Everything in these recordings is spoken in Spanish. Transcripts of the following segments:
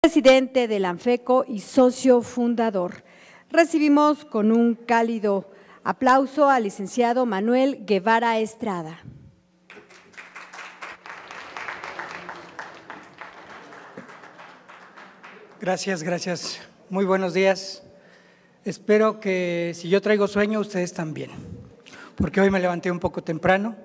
Presidente del ANFECO y socio fundador. Recibimos con un cálido aplauso al licenciado Manuel Guevara Estrada. Gracias. Muy buenos días. Espero que si yo traigo sueño, ustedes también, porque hoy me levanté un poco temprano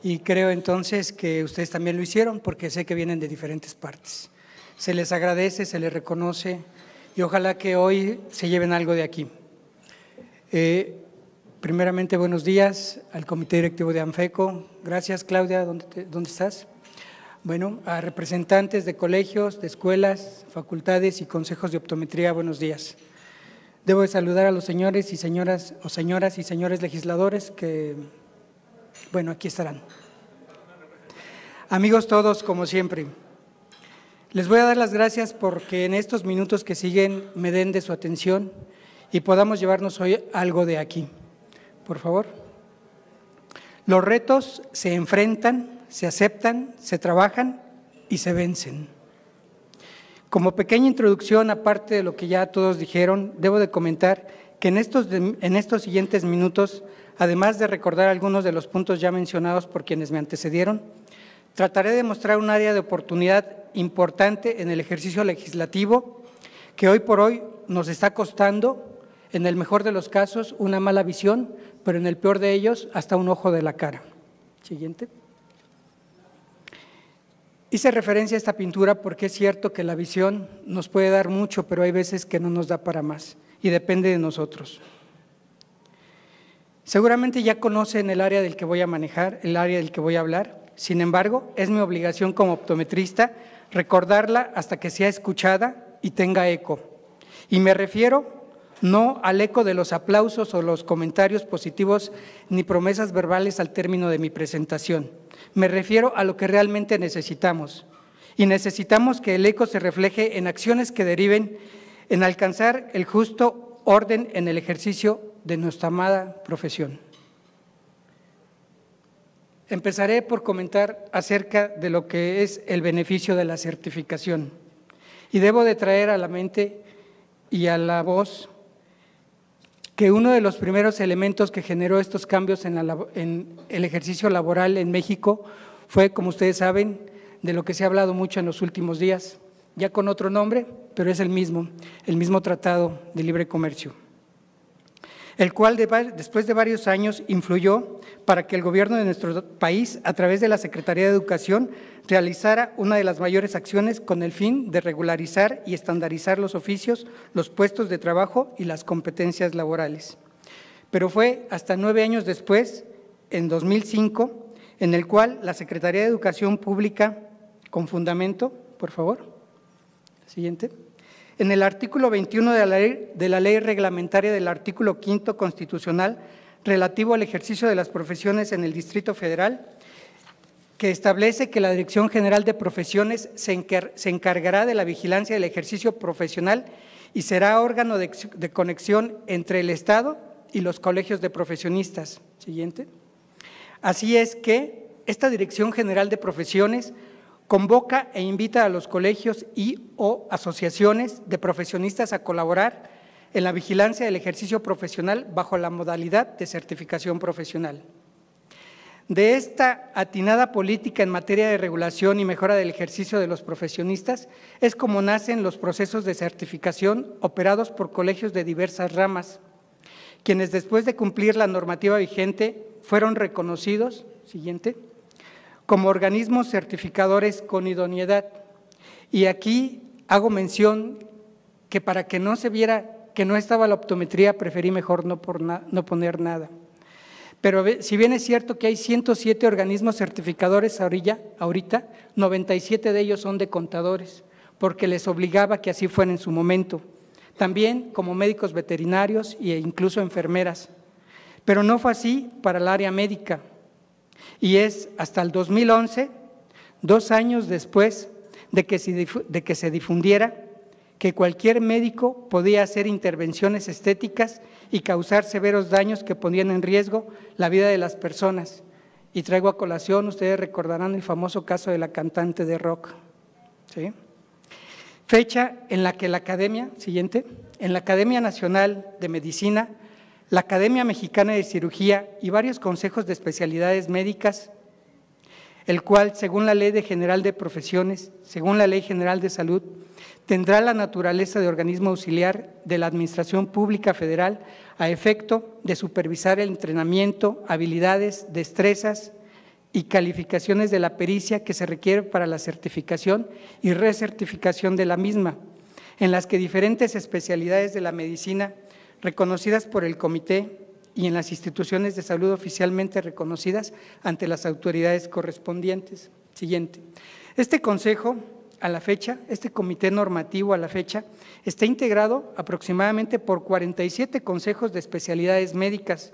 y creo entonces que ustedes también lo hicieron porque sé que vienen de diferentes partes. Se les agradece, se les reconoce y ojalá que hoy se lleven algo de aquí. Primeramente, buenos días al Comité Directivo de ANFECO. Gracias, Claudia, ¿dónde estás? Bueno, a representantes de colegios, de escuelas, facultades y consejos de optometría, buenos días. Debo de saludar a los señores y señoras o señoras y señores legisladores que, bueno, aquí estarán. Amigos todos, como siempre, les voy a dar las gracias porque en estos minutos que siguen me den de su atención y podamos llevarnos hoy algo de aquí. Por favor. Los retos se enfrentan, se aceptan, se trabajan y se vencen. Como pequeña introducción, aparte de lo que ya todos dijeron, debo de comentar que en estos siguientes minutos, además de recordar algunos de los puntos ya mencionados por quienes me antecedieron, trataré de mostrar un área de oportunidad importante en el ejercicio legislativo que hoy por hoy nos está costando, en el mejor de los casos, una mala visión, pero en el peor de ellos, hasta un ojo de la cara. Siguiente. Hice referencia a esta pintura porque es cierto que la visión nos puede dar mucho, pero hay veces que no nos da para más y depende de nosotros. Seguramente ya conocen el área del que voy a manejar, el área del que voy a hablar. Sin embargo, es mi obligación como optometrista recordarla hasta que sea escuchada y tenga eco. Y me refiero no al eco de los aplausos o los comentarios positivos ni promesas verbales al término de mi presentación. Me refiero a lo que realmente necesitamos. Y necesitamos que el eco se refleje en acciones que deriven en alcanzar el justo orden en el ejercicio de nuestra amada profesión. Empezaré por comentar acerca de lo que es el beneficio de la certificación y debo de traer a la mente y a la voz que uno de los primeros elementos que generó estos cambios en el ejercicio laboral en México fue, como ustedes saben, de lo que se ha hablado mucho en los últimos días, ya con otro nombre, pero es el mismo Tratado de Libre Comercio, el cual después de varios años influyó para que el gobierno de nuestro país, a través de la Secretaría de Educación, realizara una de las mayores acciones con el fin de regularizar y estandarizar los oficios, los puestos de trabajo y las competencias laborales. Pero fue hasta 9 años después, en 2005, en el cual la Secretaría de Educación Pública, con fundamento, por favor, siguiente, en el artículo 21 de la ley reglamentaria del artículo 5º constitucional relativo al ejercicio de las profesiones en el Distrito Federal, que establece que la Dirección General de Profesiones se encargará de la vigilancia del ejercicio profesional y será órgano de conexión entre el Estado y los colegios de profesionistas. Siguiente. Así es que esta Dirección General de Profesiones convoca e invita a los colegios o asociaciones de profesionistas a colaborar en la vigilancia del ejercicio profesional bajo la modalidad de certificación profesional. De esta atinada política en materia de regulación y mejora del ejercicio de los profesionistas es como nacen los procesos de certificación operados por colegios de diversas ramas, quienes después de cumplir la normativa vigente fueron reconocidos, siguiente, como organismos certificadores con idoneidad. Y aquí hago mención que para que no se viera que no estaba la optometría, preferí mejor no poner nada. Pero si bien es cierto que hay 107 organismos certificadores ahorita, 97 de ellos son de contadores, porque les obligaba que así fuera en su momento. También como médicos veterinarios e incluso enfermeras. Pero no fue así para el área médica. Y es hasta el 2011, 2 años después de que se difundiera, que cualquier médico podía hacer intervenciones estéticas y causar severos daños que ponían en riesgo la vida de las personas. Y traigo a colación, ustedes recordarán el famoso caso de la cantante de rock, ¿sí? Fecha en la que la Academia, siguiente, en la Academia Nacional de Medicina, la Academia Mexicana de Cirugía y varios consejos de especialidades médicas, el cual, según la Ley General de Profesiones, según la Ley General de Salud, tendrá la naturaleza de organismo auxiliar de la Administración Pública Federal a efecto de supervisar el entrenamiento, habilidades, destrezas y calificaciones de la pericia que se requiere para la certificación y recertificación de la misma, en las que diferentes especialidades de la medicina reconocidas por el comité y en las instituciones de salud oficialmente reconocidas ante las autoridades correspondientes. Siguiente. Este consejo, a la fecha, este comité normativo a la fecha, está integrado aproximadamente por 47 consejos de especialidades médicas.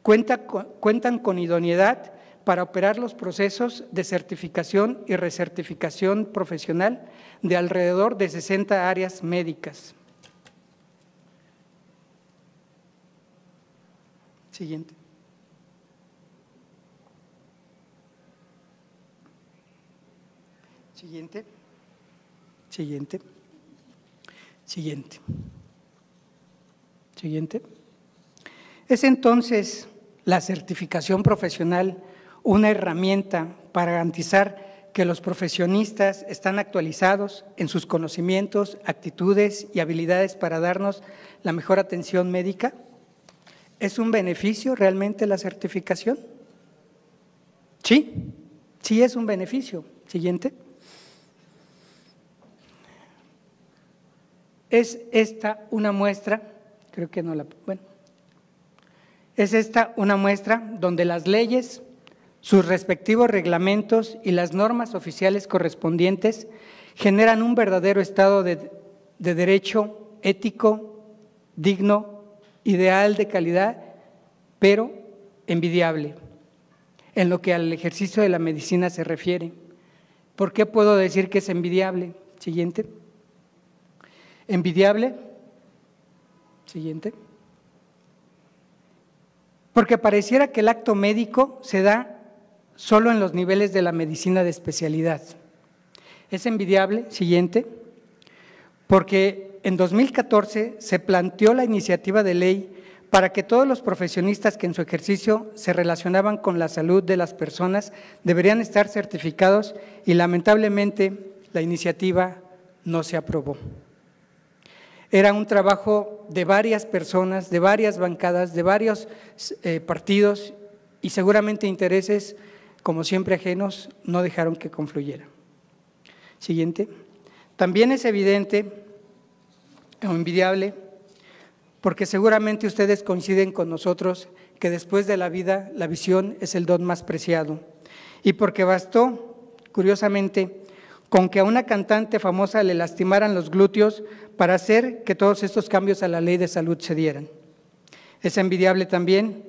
Cuentan con idoneidad para operar los procesos de certificación y recertificación profesional de alrededor de 60 áreas médicas. Siguiente. Siguiente. Siguiente. Siguiente. Siguiente. Es entonces la certificación profesional una herramienta para garantizar que los profesionistas están actualizados en sus conocimientos, actitudes y habilidades para darnos la mejor atención médica. ¿Es un beneficio realmente la certificación? Sí, sí es un beneficio. Siguiente. Es esta una muestra, creo que no la, bueno, es esta una muestra donde las leyes, sus respectivos reglamentos y las normas oficiales correspondientes generan un verdadero estado de derecho ético, digno, ideal de calidad, pero envidiable, en lo que al ejercicio de la medicina se refiere. ¿Por qué puedo decir que es envidiable? Siguiente. Envidiable. Siguiente. Porque pareciera que el acto médico se da solo en los niveles de la medicina de especialidad. Es envidiable, siguiente, porque en 2014 se planteó la iniciativa de ley para que todos los profesionistas que en su ejercicio se relacionaban con la salud de las personas deberían estar certificados y lamentablemente la iniciativa no se aprobó. Era un trabajo de varias personas, de varias bancadas, de varios partidos y seguramente intereses, como siempre ajenos, no dejaron que confluyera. Siguiente. También es evidente o envidiable, porque seguramente ustedes coinciden con nosotros que después de la vida la visión es el don más preciado y porque bastó, curiosamente, con que a una cantante famosa le lastimaran los glúteos para hacer que todos estos cambios a la ley de salud se dieran. Es envidiable también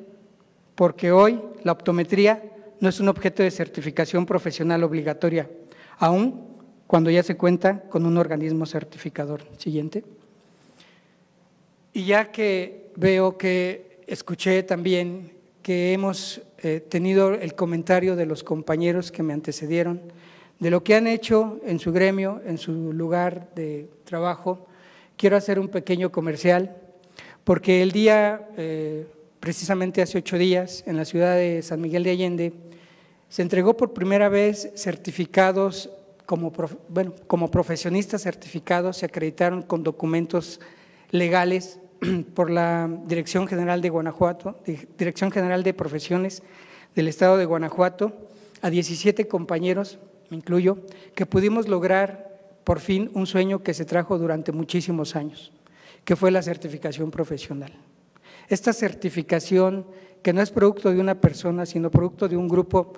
porque hoy la optometría no es un objeto de certificación profesional obligatoria, aun cuando ya se cuenta con un organismo certificador. Siguiente. Y ya que veo que escuché también que hemos tenido el comentario de los compañeros que me antecedieron, de lo que han hecho en su gremio, en su lugar de trabajo, quiero hacer un pequeño comercial, porque el día, precisamente hace 8 días, en la ciudad de San Miguel de Allende, se entregó por primera vez certificados como profesionistas certificados, se acreditaron con documentos legales por la Dirección General de Guanajuato, Dirección General de Profesiones del Estado de Guanajuato, a 17 compañeros, me incluyo, que pudimos lograr por fin un sueño que se trajo durante muchísimos años, que fue la certificación profesional. Esta certificación que no es producto de una persona, sino producto de un grupo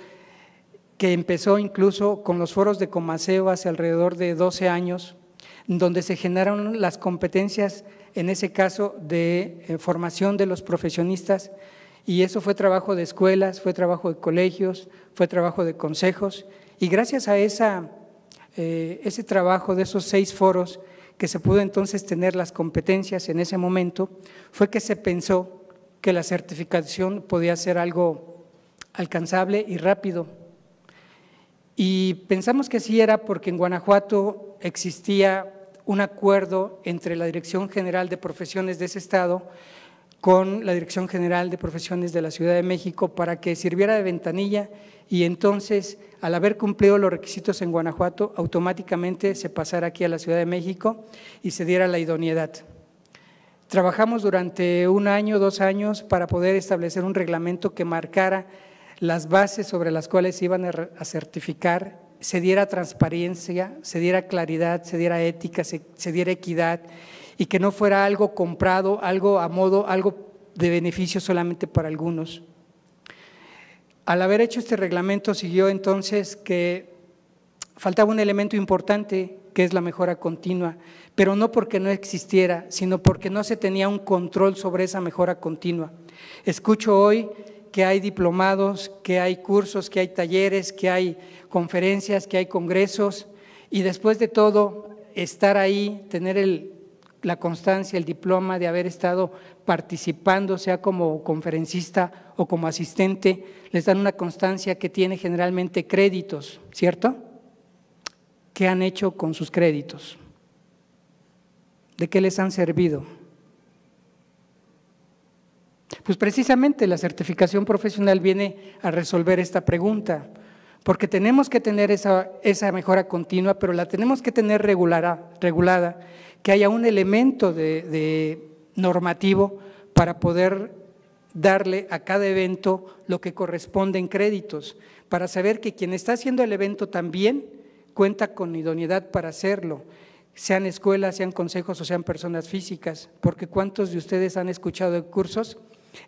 que empezó incluso con los foros de Comaseo hace alrededor de 12 años, donde se generaron las competencias, en ese caso, de formación de los profesionistas, y eso fue trabajo de escuelas, fue trabajo de colegios, fue trabajo de consejos, y gracias a ese trabajo de esos 6 foros que se pudo entonces tener las competencias en ese momento, fue que se pensó que la certificación podía ser algo alcanzable y rápido. Y pensamos que sí era porque en Guanajuato existía un acuerdo entre la Dirección General de Profesiones de ese estado con la Dirección General de Profesiones de la Ciudad de México para que sirviera de ventanilla y entonces, al haber cumplido los requisitos en Guanajuato, automáticamente se pasara aquí a la Ciudad de México y se diera la idoneidad. Trabajamos durante 1 año, 2 años para poder establecer un reglamento que marcara las bases sobre las cuales se iban a certificar, se diera transparencia, se diera claridad, se diera ética, se diera equidad y que no fuera algo comprado, algo a modo, algo de beneficio solamente para algunos. Al haber hecho este reglamento siguió entonces que faltaba un elemento importante que es la mejora continua, pero no porque no existiera, sino porque no se tenía un control sobre esa mejora continua. Escucho hoy que hay diplomados, que hay cursos, que hay talleres, que hay conferencias, que hay congresos y después de todo estar ahí, tener la constancia, el diploma de haber estado participando, sea como conferencista o como asistente, les dan una constancia que tiene generalmente créditos, ¿cierto? ¿Qué han hecho con sus créditos? ¿De qué les han servido? Pues precisamente la certificación profesional viene a resolver esta pregunta, porque tenemos que tener esa mejora continua, pero la tenemos que tener regulada, que haya un elemento de normativo para poder darle a cada evento lo que corresponde en créditos, para saber que quien está haciendo el evento también cuenta con idoneidad para hacerlo, sean escuelas, sean consejos o sean personas físicas, porque ¿cuántos de ustedes han escuchado de cursos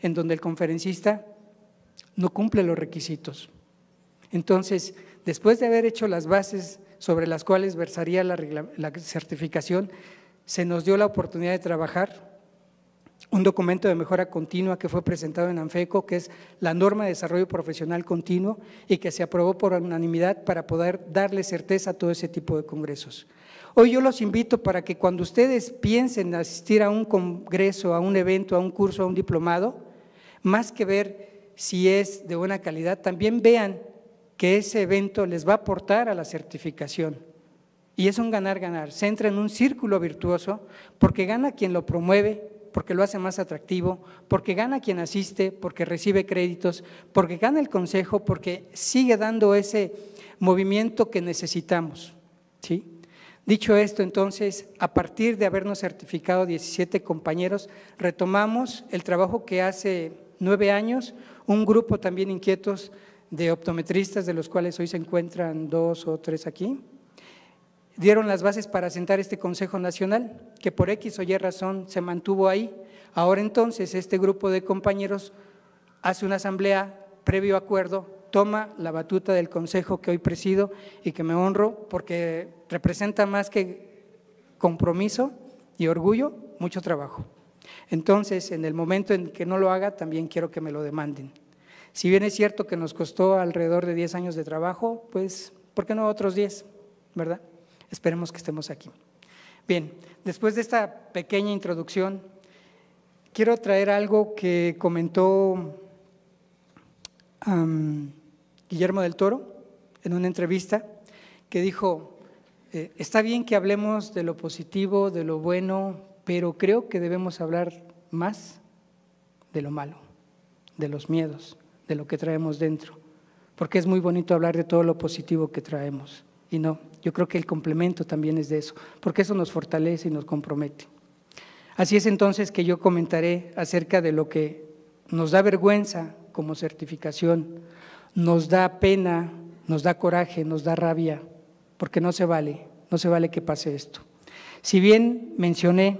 en donde el conferencista no cumple los requisitos? Entonces, después de haber hecho las bases sobre las cuales versaría la certificación, se nos dio la oportunidad de trabajar un documento de mejora continua que fue presentado en ANFECO, que es la norma de desarrollo profesional continuo y que se aprobó por unanimidad para poder darle certeza a todo ese tipo de congresos. Hoy yo los invito para que cuando ustedes piensen asistir a un congreso, a un evento, a un curso, a un diplomado, más que ver si es de buena calidad, también vean que ese evento les va a aportar a la certificación. Y es un ganar-ganar, se entra en un círculo virtuoso porque gana quien lo promueve, porque lo hace más atractivo, porque gana quien asiste, porque recibe créditos, porque gana el consejo, porque sigue dando ese movimiento que necesitamos, ¿sí? Dicho esto, entonces, a partir de habernos certificado 17 compañeros, retomamos el trabajo que hace 9 años, un grupo también inquietos de optometristas, de los cuales hoy se encuentran 2 o 3 aquí, dieron las bases para sentar este Consejo Nacional, que por X o Y razón se mantuvo ahí. Ahora entonces este grupo de compañeros hace una asamblea previo acuerdo, toma la batuta del consejo que hoy presido y que me honro porque representa más que compromiso y orgullo, mucho trabajo. Entonces, en el momento en que no lo haga, también quiero que me lo demanden. Si bien es cierto que nos costó alrededor de 10 años de trabajo, pues, ¿por qué no otros 10? ¿Verdad? Esperemos que estemos aquí. Bien, después de esta pequeña introducción, quiero traer algo que comentó Guillermo del Toro en una entrevista, que dijo, está bien que hablemos de lo positivo, de lo bueno, pero creo que debemos hablar más de lo malo, de los miedos, de lo que traemos dentro, porque es muy bonito hablar de todo lo positivo que traemos. Y no, yo creo que el complemento también es de eso, porque eso nos fortalece y nos compromete. Así es entonces que yo comentaré acerca de lo que nos da vergüenza como certificación, nos da pena, nos da coraje, nos da rabia, porque no se vale que pase esto. Si bien mencioné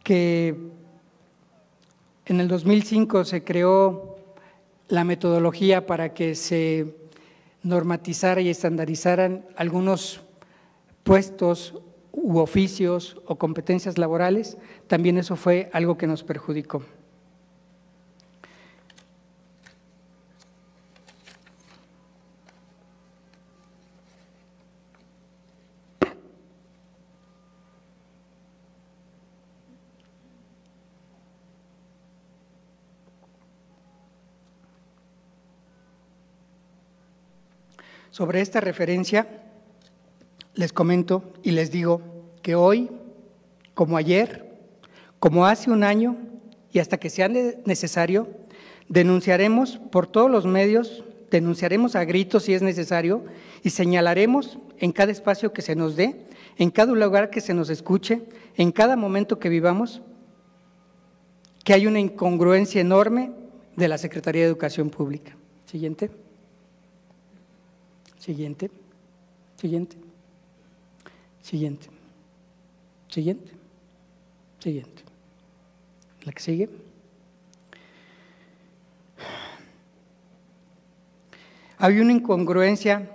que en el 2005 se creó la metodología para que se normatizara y estandarizaran algunos puestos u oficios o competencias laborales, también eso fue algo que nos perjudicó. Sobre esta referencia les comento y les digo que hoy, como ayer, como hace un año y hasta que sea necesario, denunciaremos por todos los medios, denunciaremos a gritos si es necesario y señalaremos en cada espacio que se nos dé, en cada lugar que se nos escuche, en cada momento que vivamos, que hay una incongruencia enorme de la Secretaría de Educación Pública. Siguiente. Siguiente. Siguiente. Siguiente. Siguiente. Siguiente. La que sigue. Hay una incongruencia,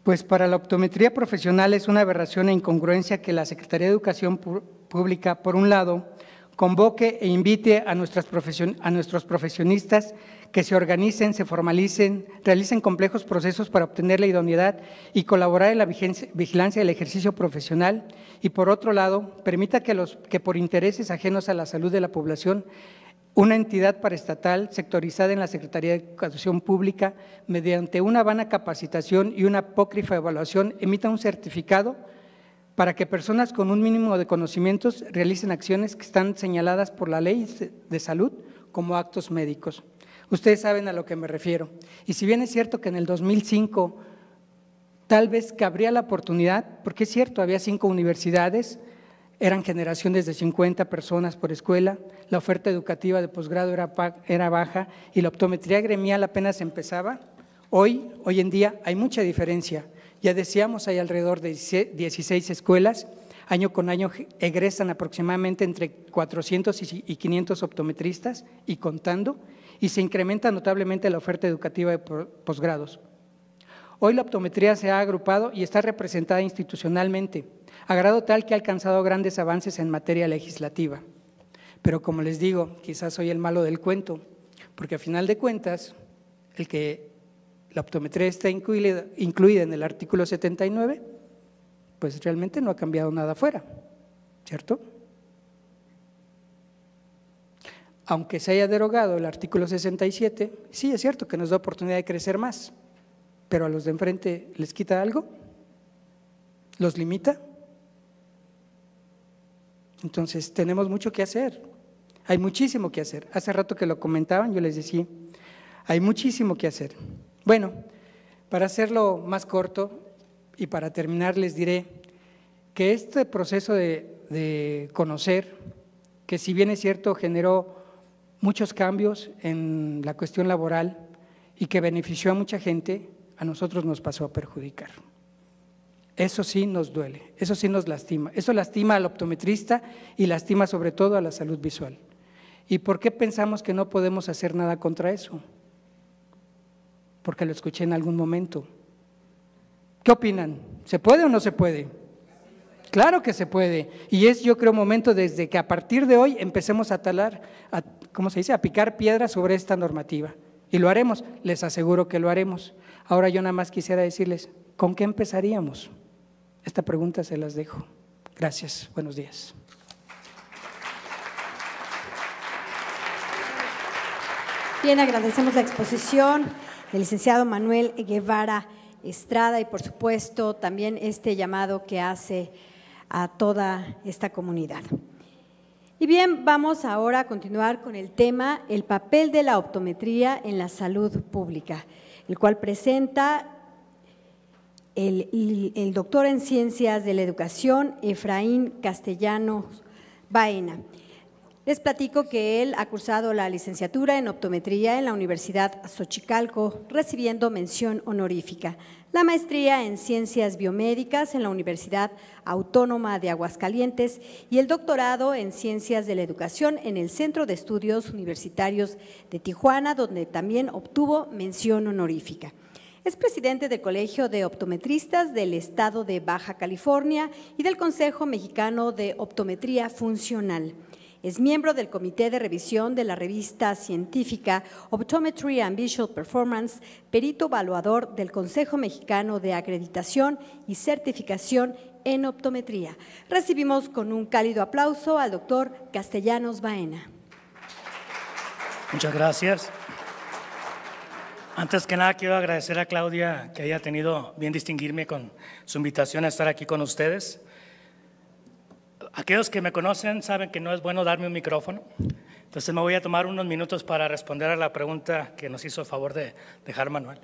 pues para la optometría profesional es una aberración e incongruencia que la Secretaría de Educación Pública, por un lado, convoque e invite a nuestros profesionistas que se organicen, se formalicen, realicen complejos procesos para obtener la idoneidad y colaborar en la vigilancia del ejercicio profesional, y por otro lado, permita que por intereses ajenos a la salud de la población, una entidad paraestatal sectorizada en la Secretaría de Educación Pública, mediante una vana capacitación y una apócrifa evaluación, emita un certificado para que personas con un mínimo de conocimientos realicen acciones que están señaladas por la Ley de Salud como actos médicos. Ustedes saben a lo que me refiero. Y si bien es cierto que en el 2005 tal vez cabría la oportunidad, porque es cierto, había 5 universidades, eran generaciones de 50 personas por escuela, la oferta educativa de posgrado era baja y la optometría gremial apenas empezaba. Hoy en día hay mucha diferencia. Ya decíamos, hay alrededor de 16 escuelas, año con año egresan aproximadamente entre 400 y 500 optometristas y contando, y se incrementa notablemente la oferta educativa de posgrados. Hoy la optometría se ha agrupado y está representada institucionalmente, a grado tal que ha alcanzado grandes avances en materia legislativa. Pero como les digo, quizás soy el malo del cuento, porque a final de cuentas, el que la optometría está incluida en el artículo 79, pues realmente no ha cambiado nada afuera, ¿cierto? Aunque se haya derogado el artículo 67, sí es cierto que nos da oportunidad de crecer más, pero a los de enfrente ¿les quita algo? ¿Los limita? Entonces tenemos mucho que hacer, hay muchísimo que hacer. Hace rato que lo comentaban, yo les decía, hay muchísimo que hacer. Bueno, para hacerlo más corto y para terminar les diré que este proceso de conocer, que si bien es cierto generó muchos cambios en la cuestión laboral y que benefició a mucha gente, a nosotros nos pasó a perjudicar. Eso sí nos duele, eso sí nos lastima, eso lastima al optometrista y lastima sobre todo a la salud visual. ¿Y por qué pensamos que no podemos hacer nada contra eso? Porque lo escuché en algún momento. ¿Qué opinan? ¿Se puede o no se puede? Claro que se puede, y es yo creo momento desde que a partir de hoy empecemos a talar, ¿cómo se dice?, a picar piedras sobre esta normativa, y lo haremos, les aseguro que lo haremos. Ahora yo nada más quisiera decirles, ¿con qué empezaríamos? Esta pregunta se las dejo. Gracias, buenos días. Bien, agradecemos la exposición del licenciado Manuel Guevara Estrada y por supuesto también este llamado que hace a toda esta comunidad. Y bien, vamos ahora a continuar con el tema el papel de la optometría en la salud pública, el cual presenta el doctor en Ciencias de la Educación, Efraín Castellanos Baena. Les platico que él ha cursado la licenciatura en optometría en la Universidad Xochicalco, recibiendo mención honorífica, la maestría en Ciencias Biomédicas en la Universidad Autónoma de Aguascalientes y el doctorado en Ciencias de la Educación en el Centro de Estudios Universitarios de Tijuana, donde también obtuvo mención honorífica. Es presidente del Colegio de Optometristas del Estado de Baja California y del Consejo Mexicano de Optometría Funcional. Es miembro del Comité de Revisión de la revista científica Optometry and Visual Performance, perito evaluador del Consejo Mexicano de Acreditación y Certificación en Optometría. Recibimos con un cálido aplauso al doctor Castellanos Baena. Muchas gracias. Antes que nada quiero agradecer a Claudia que haya tenido bien distinguirme con su invitación a estar aquí con ustedes. Aquellos que me conocen saben que no es bueno darme un micrófono, entonces me voy a tomar unos minutos para responder a la pregunta que nos hizo el favor de dejar Manuel.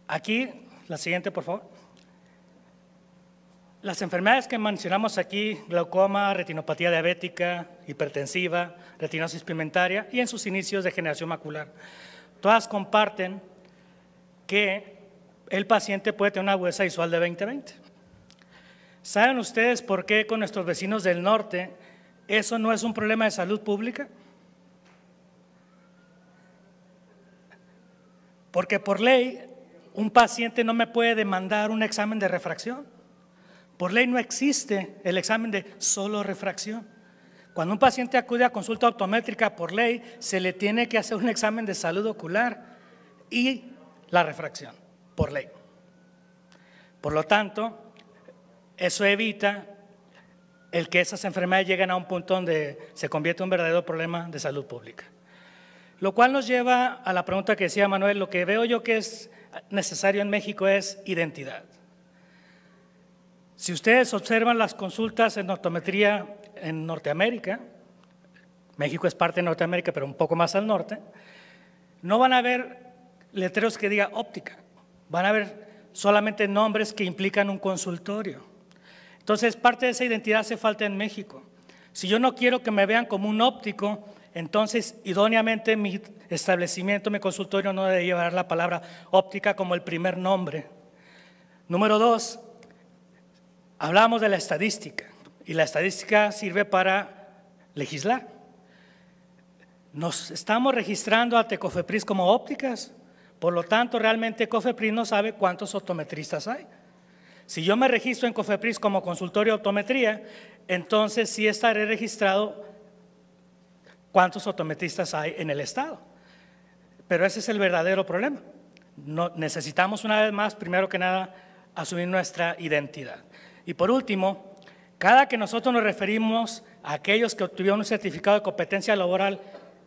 Aquí, la siguiente, por favor. Las enfermedades que mencionamos aquí, glaucoma, retinopatía diabética, hipertensiva, retinosis pigmentaria y en sus inicios degeneración macular, todas comparten que el paciente puede tener una agudeza visual de 20/20. ¿Saben ustedes por qué con nuestros vecinos del norte eso no es un problema de salud pública? Porque por ley un paciente no me puede demandar un examen de refracción. Por ley no existe el examen de solo refracción. Cuando un paciente acude a consulta optométrica, por ley se le tiene que hacer un examen de salud ocular y la refracción, por ley. Por lo tanto, eso evita el que esas enfermedades lleguen a un punto donde se convierte en un verdadero problema de salud pública. Lo cual nos lleva a la pregunta que decía Manuel, lo que veo yo que es necesario en México es identidad. Si ustedes observan las consultas en optometría en Norteamérica, México es parte de Norteamérica, pero un poco más al norte, no van a ver letreros que diga óptica, van a ver solamente nombres que implican un consultorio. Entonces, parte de esa identidad hace falta en México. Si yo no quiero que me vean como un óptico, entonces, idóneamente, mi establecimiento, mi consultorio no debe llevar la palabra óptica como el primer nombre. Número 2, hablamos de la estadística y la estadística sirve para legislar. Nos estamos registrando ante COFEPRIS como ópticas, por lo tanto, realmente COFEPRIS no sabe cuántos optometristas hay. Si yo me registro en COFEPRIS como consultorio de optometría, entonces sí estaré registrado cuántos optometristas hay en el estado. Pero ese es el verdadero problema. Necesitamos una vez más, primero que nada, asumir nuestra identidad. Y por último, cada que nosotros nos referimos a aquellos que obtuvieron un certificado de competencia laboral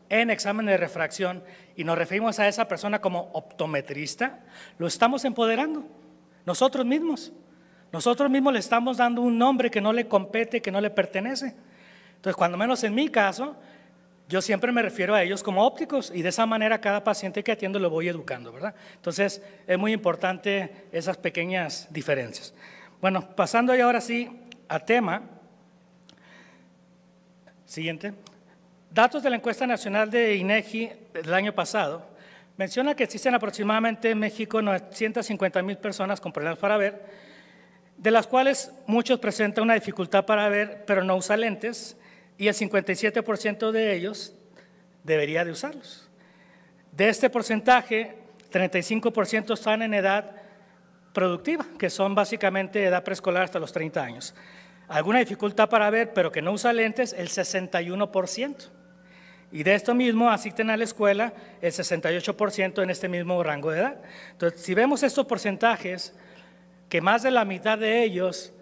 en examen de refracción y nos referimos a esa persona como optometrista, lo estamos empoderando nosotros mismos. Nosotros mismos le estamos dando un nombre que no le compete, que no le pertenece. Entonces, cuando menos en mi caso, yo siempre me refiero a ellos como ópticos y de esa manera cada paciente que atiendo lo voy educando, ¿verdad? Entonces, es muy importante esas pequeñas diferencias. Bueno, pasando ya ahora sí a tema. Siguiente. Datos de la encuesta nacional de INEGI del año pasado menciona que existen aproximadamente en México 950,000 personas con problemas para ver, de las cuales muchos presentan una dificultad para ver, pero no usan lentes, y el 57% de ellos debería de usarlos. De este porcentaje, 35% están en edad productiva, que son básicamente edad preescolar hasta los 30 años. Alguna dificultad para ver, pero que no usa lentes, el 61%. Y de esto mismo asisten a la escuela el 68% en este mismo rango de edad. Entonces, si vemos estos porcentajes, que más de la mitad de ellos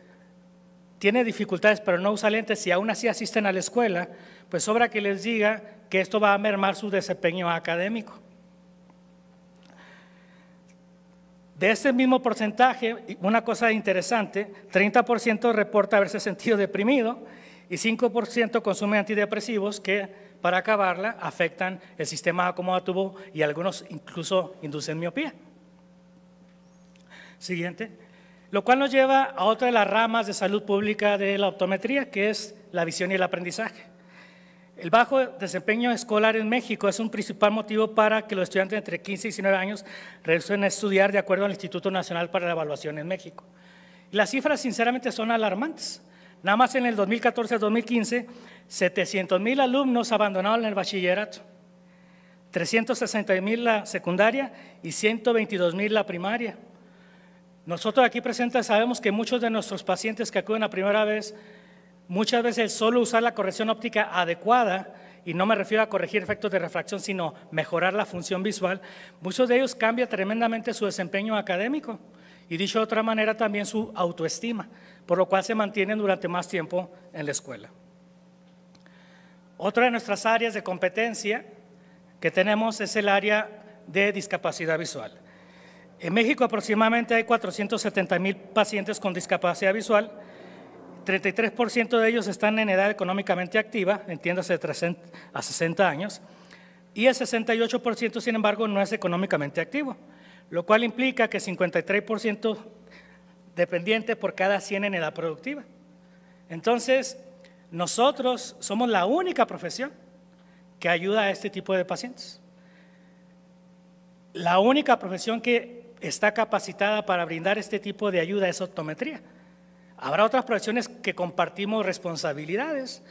tiene dificultades pero no usa lentes y aún así asisten a la escuela, pues sobra que les diga que esto va a mermar su desempeño académico. De este mismo porcentaje, una cosa interesante, 30% reporta haberse sentido deprimido y 5% consume antidepresivos que, para acabarla, afectan el sistema acomodativo y algunos incluso inducen miopía. Siguiente. Lo cual nos lleva a otra de las ramas de salud pública de la optometría, que es la visión y el aprendizaje. El bajo desempeño escolar en México es un principal motivo para que los estudiantes entre 15 y 19 años rehúsen estudiar de acuerdo al Instituto Nacional para la Evaluación en México. Y las cifras sinceramente son alarmantes. Nada más en el 2014-2015, 700,000 alumnos abandonaron el bachillerato, 360,000 la secundaria y 122,000 la primaria. Nosotros aquí presentes sabemos que muchos de nuestros pacientes que acuden a primera vez, muchas veces solo usar la corrección óptica adecuada, y no me refiero a corregir efectos de refracción, sino mejorar la función visual, muchos de ellos cambian tremendamente su desempeño académico y, dicho de otra manera, también su autoestima, por lo cual se mantienen durante más tiempo en la escuela. Otra de nuestras áreas de competencia que tenemos es el área de discapacidad visual. En México aproximadamente hay 470,000 pacientes con discapacidad visual, 33% de ellos están en edad económicamente activa, entiéndase de 30 a 60 años, y el 68%, sin embargo, no es económicamente activo, lo cual implica que 53% dependiente por cada 100 en edad productiva. Entonces, nosotros somos la única profesión que ayuda a este tipo de pacientes. La única profesión que está capacitada para brindar este tipo de ayuda es optometría. Habrá otras profesiones que compartimos responsabilidades,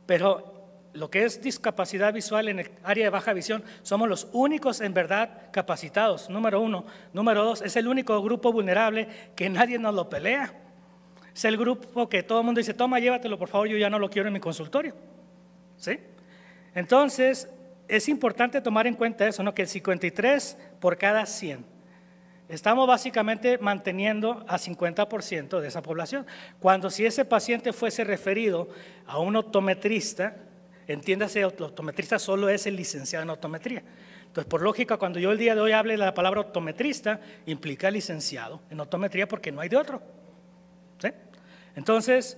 pero lo que es discapacidad visual en el área de baja visión, somos los únicos en verdad capacitados, número uno. Número dos, es el único grupo vulnerable que nadie nos lo pelea. Es el grupo que todo el mundo dice, toma, llévatelo, por favor, yo ya no lo quiero en mi consultorio. ¿Sí? Entonces, es importante tomar en cuenta eso, ¿no? Que el 53 por cada 100. Estamos básicamente manteniendo a 50% de esa población. Cuando si ese paciente fuese referido a un optometrista, entiéndase, el optometrista solo es el licenciado en optometría. Entonces, por lógica, cuando yo el día de hoy hable de la palabra optometrista, implica licenciado en optometría porque no hay de otro. ¿Sí? Entonces,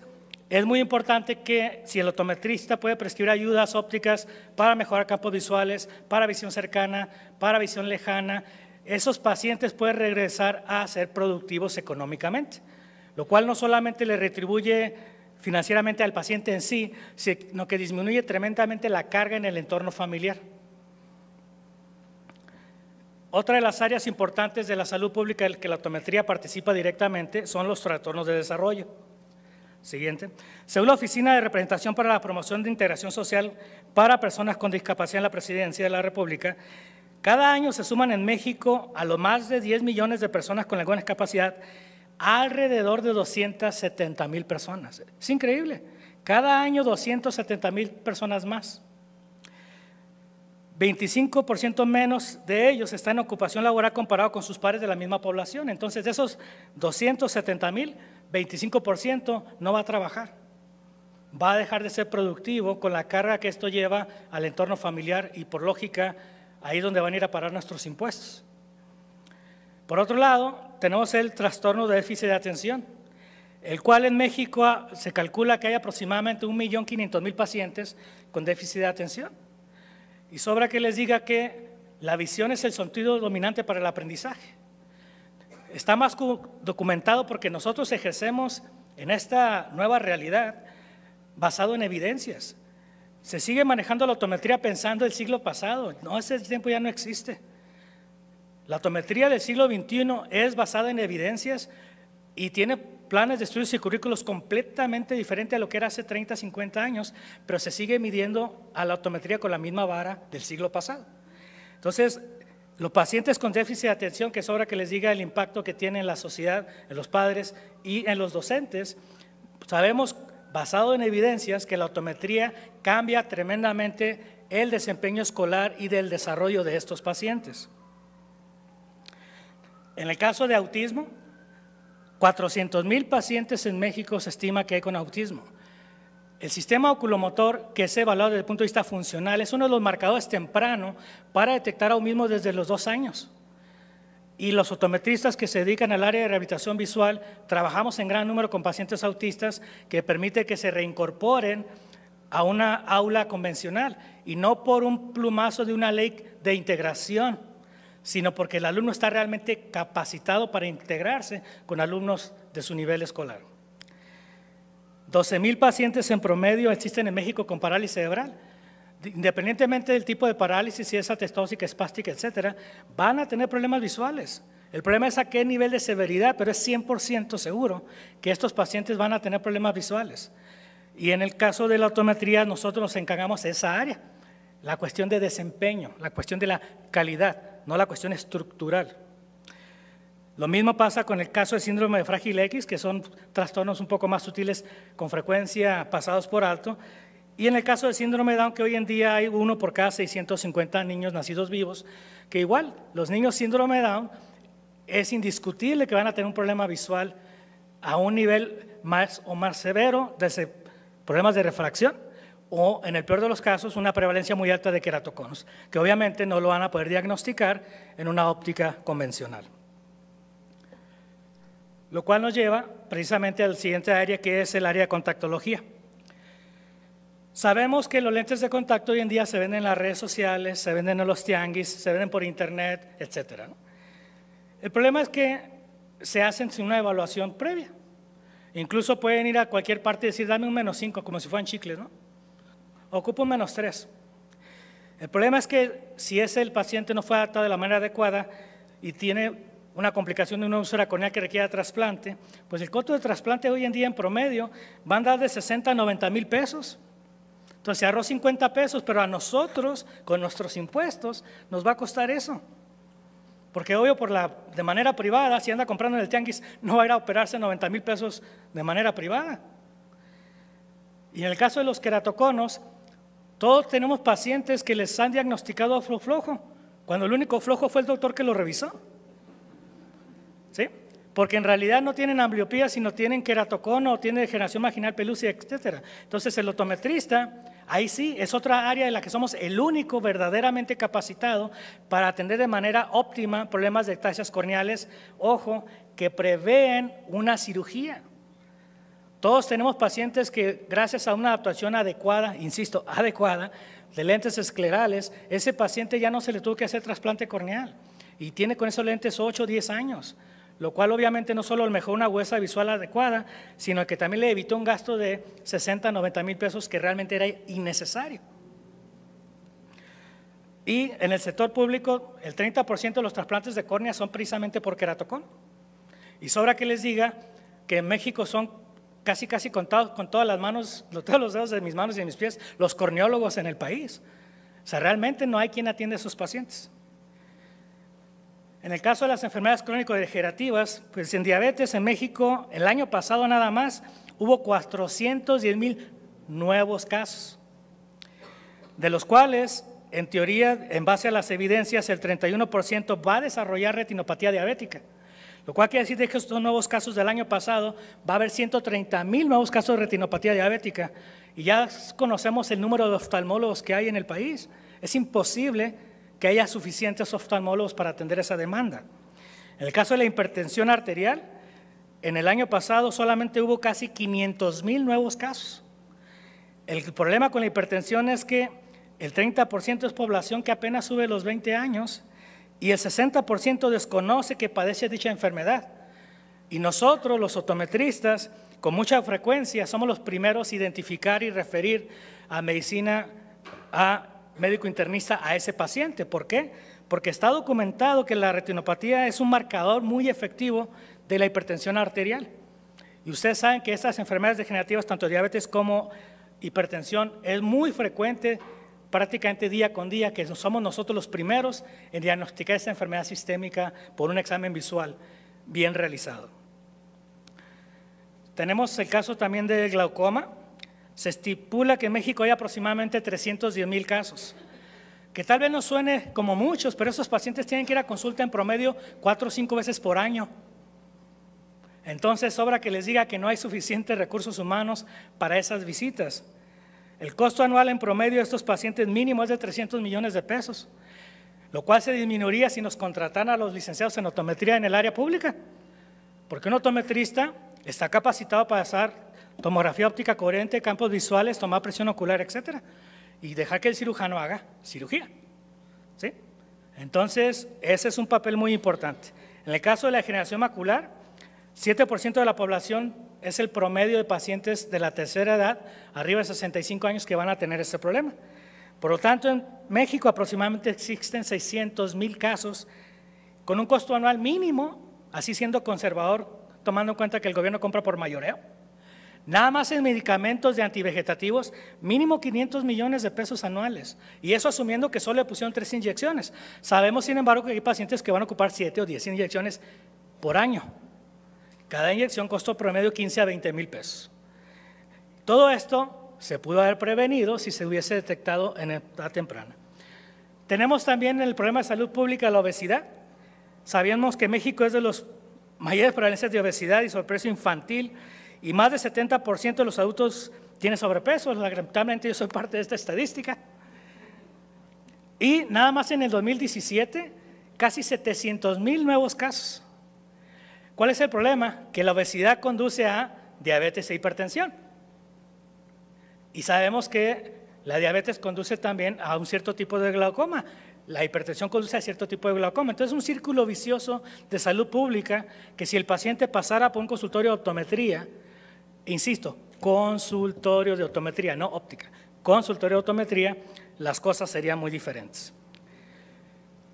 es muy importante que si el optometrista puede prescribir ayudas ópticas para mejorar campos visuales, para visión cercana, para visión lejana, esos pacientes pueden regresar a ser productivos económicamente, lo cual no solamente le retribuye financieramente al paciente en sí, sino que disminuye tremendamente la carga en el entorno familiar. Otra de las áreas importantes de la salud pública en la que la optometría participa directamente son los trastornos de desarrollo. Siguiente. Según la Oficina de Representación para la Promoción de Integración Social para Personas con Discapacidad en la Presidencia de la República, cada año se suman en México a lo más de 10 millones de personas con alguna discapacidad, alrededor de 270,000 personas. Es increíble. Cada año 270,000 personas más. 25% menos de ellos están en ocupación laboral comparado con sus pares de la misma población. Entonces, de esos 270,000, 25% no va a trabajar. Va a dejar de ser productivo con la carga que esto lleva al entorno familiar y, por lógica, ahí es donde van a ir a parar nuestros impuestos. Por otro lado, tenemos el trastorno de déficit de atención, el cual en México se calcula que hay aproximadamente 1.500.000 pacientes con déficit de atención. Y sobra que les diga que la visión es el sentido dominante para el aprendizaje. Está más documentado porque nosotros ejercemos en esta nueva realidad basado en evidencias. Se sigue manejando la optometría pensando el siglo pasado. No, ese tiempo ya no existe. La optometría del siglo XXI es basada en evidencias y tiene planes de estudios y currículos completamente diferentes a lo que era hace 30, 50 años, pero se sigue midiendo a la optometría con la misma vara del siglo pasado. Entonces, los pacientes con déficit de atención, que sobra que les diga el impacto que tiene en la sociedad, en los padres y en los docentes, sabemos, basado en evidencias, que la optometría cambia tremendamente el desempeño escolar y del desarrollo de estos pacientes. En el caso de autismo, 400,000 pacientes en México se estima que hay con autismo. El sistema oculomotor, que es evaluado desde el punto de vista funcional, es uno de los marcadores tempranos para detectar autismo desde los 2 años. Y los optometristas que se dedican al área de rehabilitación visual, trabajamos en gran número con pacientes autistas que permite que se reincorporen a una aula convencional y no por un plumazo de una ley de integración, sino porque el alumno está realmente capacitado para integrarse con alumnos de su nivel escolar. 12,000 pacientes en promedio existen en México con parálisis cerebral. Independientemente del tipo de parálisis, si es atestósica, espástica, etcétera, van a tener problemas visuales. El problema es a qué nivel de severidad, pero es 100% seguro que estos pacientes van a tener problemas visuales. Y en el caso de la optometría, nosotros nos encargamos de esa área, la cuestión de desempeño, la cuestión de la calidad, no la cuestión estructural. Lo mismo pasa con el caso de síndrome de Frágil X, que son trastornos un poco más sutiles con frecuencia pasados por alto, y en el caso del síndrome de Down, que hoy en día hay 1 por cada 650 niños nacidos vivos, que igual los niños síndrome de Down es indiscutible que van a tener un problema visual a un nivel más o más severo, desde problemas de refracción o, en el peor de los casos, una prevalencia muy alta de queratoconos, que obviamente no lo van a poder diagnosticar en una óptica convencional. lo cual nos lleva precisamente al siguiente área, que es el área de contactología. Sabemos que los lentes de contacto hoy en día se venden en las redes sociales, se venden en los tianguis, se venden por internet, etc. El problema es que se hacen sin una evaluación previa. Incluso pueden ir a cualquier parte y decir, dame un -5, como si fueran chicles, ¿no? Ocupa un -3. El problema es que si el paciente no fue adaptado de la manera adecuada y tiene una complicación de una úlcera corneal que requiera trasplante, pues el costo de trasplante hoy en día en promedio va a andar de 60 a 90 mil pesos. Entonces se ahorró 50 pesos, pero a nosotros, con nuestros impuestos, nos va a costar eso. Porque obvio, de manera privada, si anda comprando en el tianguis, no va a ir a operarse 90 mil pesos de manera privada. Y en el caso de los queratoconos, todos tenemos pacientes que les han diagnosticado ojo flojo, cuando el único flojo fue el doctor que lo revisó. ¿Sí? Porque en realidad no tienen ambliopía, sino tienen queratocono o tienen degeneración marginal pelúcida, etc. Entonces el optometrista, ahí sí, es otra área en la que somos el único verdaderamente capacitado para atender de manera óptima problemas de ectasias corneales, ojo, que prevén una cirugía. Todos tenemos pacientes que gracias a una adaptación adecuada, insisto, adecuada, de lentes esclerales, ese paciente ya no se le tuvo que hacer trasplante corneal y tiene con esos lentes 8 o 10 años. Lo cual obviamente no solo mejoró una huesa visual adecuada, sino que también le evitó un gasto de 60 a 90 mil pesos que realmente era innecesario. Y en el sector público, el 30% de los trasplantes de córnea son precisamente por queratocono. Y sobra que les diga que en México son casi contados con todas las manos, todos los dedos de mis manos y de mis pies, los corneólogos en el país. O sea, realmente no hay quien atienda a esos pacientes. En el caso de las enfermedades crónico-degenerativas, pues en diabetes en México, el año pasado nada más, hubo 410,000 nuevos casos, de los cuales, en teoría, en base a las evidencias, el 31% va a desarrollar retinopatía diabética, lo cual quiere decir que estos nuevos casos del año pasado va a haber 130,000 nuevos casos de retinopatía diabética, y ya conocemos el número de oftalmólogos que hay en el país. Es imposible que haya suficientes oftalmólogos para atender esa demanda. En el caso de la hipertensión arterial, en el año pasado solamente hubo casi 500,000 nuevos casos. El problema con la hipertensión es que el 30% es población que apenas sube los 20 años y el 60% desconoce que padece dicha enfermedad. Y nosotros, los optometristas, con mucha frecuencia somos los primeros a identificar y referir a medicina, a médico internista a ese paciente. ¿Por qué? Porque está documentado que la retinopatía es un marcador muy efectivo de la hipertensión arterial. Y ustedes saben que estas enfermedades degenerativas, tanto diabetes como hipertensión, es muy frecuente prácticamente día con día, que somos nosotros los primeros en diagnosticar esta enfermedad sistémica por un examen visual bien realizado. Tenemos el caso también del glaucoma. Se estipula que en México hay aproximadamente 310,000 casos, que tal vez no suene como muchos, pero esos pacientes tienen que ir a consulta en promedio 4 o 5 veces por año. Entonces sobra que les diga que no hay suficientes recursos humanos para esas visitas. El costo anual en promedio de estos pacientes mínimo es de 300 millones de pesos, lo cual se disminuiría si nos contrataran a los licenciados en optometría en el área pública, porque un optometrista está capacitado para hacer tomografía óptica coherente, campos visuales, tomar presión ocular, etcétera, y dejar que el cirujano haga cirugía. ¿Sí? Entonces, ese es un papel muy importante. En el caso de la degeneración macular, 7% de la población es el promedio de pacientes de la tercera edad, arriba de 65 años, que van a tener este problema. Por lo tanto, en México aproximadamente existen 600,000 casos, con un costo anual mínimo, así siendo conservador, tomando en cuenta que el gobierno compra por mayoreo. Nada más en medicamentos de antivegetativos, mínimo 500 millones de pesos anuales. Y eso asumiendo que solo le pusieron 3 inyecciones. Sabemos, sin embargo, que hay pacientes que van a ocupar 7 o 10 inyecciones por año. Cada inyección costó promedio 15 a 20 mil pesos. Todo esto se pudo haber prevenido si se hubiese detectado en edad temprana. Tenemos también el problema de salud pública, la obesidad. Sabíamos que México es de los mayores prevalencias de obesidad y sobrepeso infantil, y más del 70% de los adultos tienen sobrepeso. Lamentablemente yo soy parte de esta estadística. Y nada más en el 2017, casi 700,000 nuevos casos. ¿Cuál es el problema? Que la obesidad conduce a diabetes e hipertensión. Y sabemos que la diabetes conduce también a un cierto tipo de glaucoma. La hipertensión conduce a cierto tipo de glaucoma. Entonces es un círculo vicioso de salud pública que si el paciente pasara por un consultorio de optometría, insisto, consultorio de optometría, no óptica, consultorio de optometría, las cosas serían muy diferentes.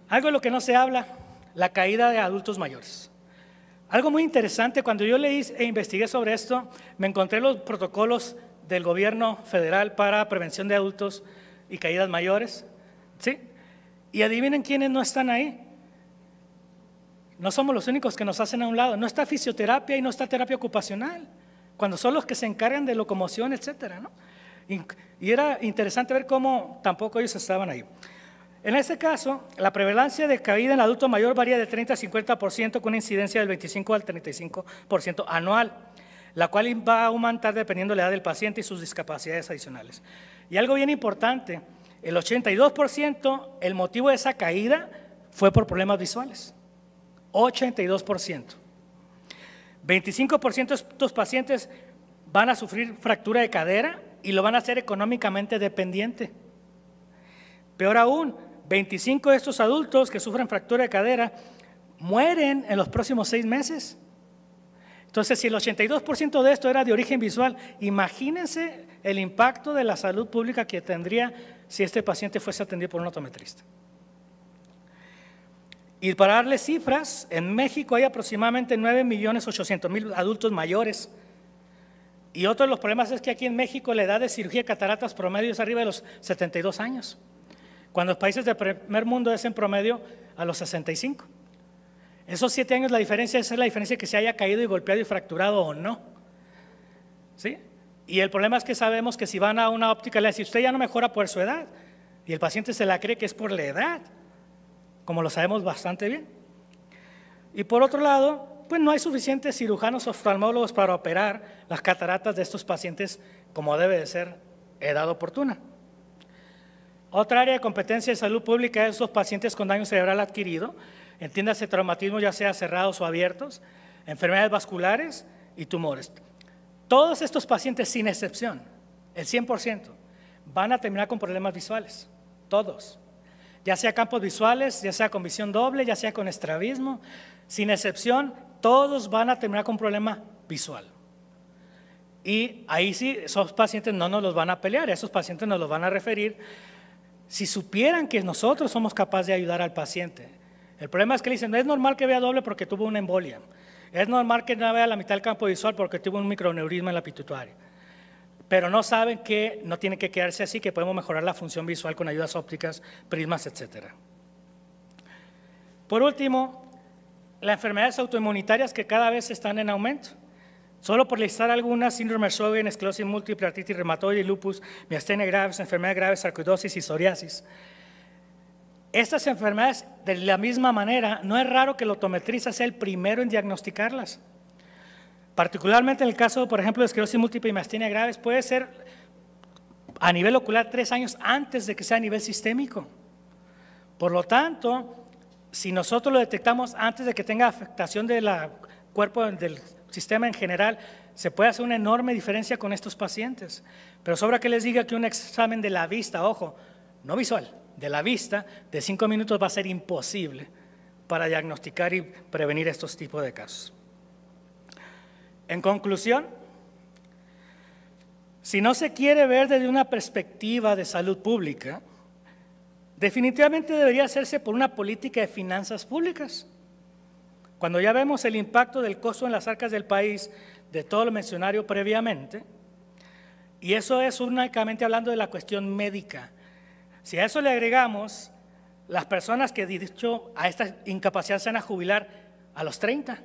Algo de lo que no se habla, la caída de adultos mayores. Algo muy interesante, cuando yo leí e investigué sobre esto, me encontré los protocolos del gobierno federal para prevención de adultos y caídas mayores, ¿sí? Y adivinen quiénes no están ahí. No somos los únicos que nos hacen a un lado. No está fisioterapia y no está terapia ocupacional, cuando son los que se encargan de locomoción, etcétera, ¿no? Y era interesante ver cómo tampoco ellos estaban ahí. En este caso, la prevalencia de caída en el adulto mayor varía de 30 a 50% con una incidencia del 25 al 35% anual, la cual va a aumentar dependiendo de la edad del paciente y sus discapacidades adicionales. Y algo bien importante, el 82%, el motivo de esa caída fue por problemas visuales. 82%. 25% de estos pacientes van a sufrir fractura de cadera y lo van a hacer económicamente dependiente. Peor aún, 25 de estos adultos que sufren fractura de cadera mueren en los próximos 6 meses. Entonces, si el 82% de esto era de origen visual, imagínense el impacto de la salud pública que tendría si este paciente fuese atendido por un optometrista. Y para darles cifras, en México hay aproximadamente 9.800.000 adultos mayores. Y otro de los problemas es que aquí en México la edad de cirugía de cataratas promedio es arriba de los 72 años, cuando los países del primer mundo es en promedio a los 65. Esos 7 años la diferencia es la diferencia que se haya caído y golpeado y fracturado o no, ¿sí? Y el problema es que sabemos que si van a una óptica le dicen, usted ya no mejora por su edad, y el paciente se la cree que es por la edad, como lo sabemos bastante bien. Y por otro lado, pues no hay suficientes cirujanos oftalmólogos para operar las cataratas de estos pacientes como debe de ser edad oportuna. Otra área de competencia de salud pública es los pacientes con daño cerebral adquirido, entiéndase traumatismo ya sea cerrados o abiertos, enfermedades vasculares y tumores. Todos estos pacientes, sin excepción, el 100%, van a terminar con problemas visuales, todos. Ya sea campos visuales, ya sea con visión doble, ya sea con estrabismo, sin excepción, todos van a terminar con un problema visual. Y ahí sí, esos pacientes no nos los van a pelear, esos pacientes nos los van a referir si supieran que nosotros somos capaces de ayudar al paciente. El problema es que le dicen, es normal que vea doble porque tuvo una embolia, es normal que no vea la mitad del campo visual porque tuvo un microneurisma en la pituitaria, pero no saben que no tiene que quedarse así, que podemos mejorar la función visual con ayudas ópticas, prismas, etc. Por último, las enfermedades autoinmunitarias que cada vez están en aumento. Solo por listar algunas, síndrome de Sjögren, esclerosis múltiple, artritis reumatoide, lupus, miastenia graves, enfermedades graves, sarcoidosis y psoriasis. Estas enfermedades, de la misma manera, no es raro que el optometrista sea el primero en diagnosticarlas. Particularmente en el caso, por ejemplo, de esclerosis múltiple y miastenia graves, puede ser a nivel ocular 3 años antes de que sea a nivel sistémico. Por lo tanto, si nosotros lo detectamos antes de que tenga afectación del cuerpo, del sistema en general, se puede hacer una enorme diferencia con estos pacientes. Pero sobra que les diga que un examen de la vista, ojo, no visual, de la vista, de 5 minutos va a ser imposible para diagnosticar y prevenir estos tipos de casos. En conclusión, si no se quiere ver desde una perspectiva de salud pública, definitivamente debería hacerse por una política de finanzas públicas. Cuando ya vemos el impacto del costo en las arcas del país de todo lo mencionado previamente, y eso es únicamente hablando de la cuestión médica. Si a eso le agregamos las personas que, dicho a esta incapacidad, se van a jubilar a los 30,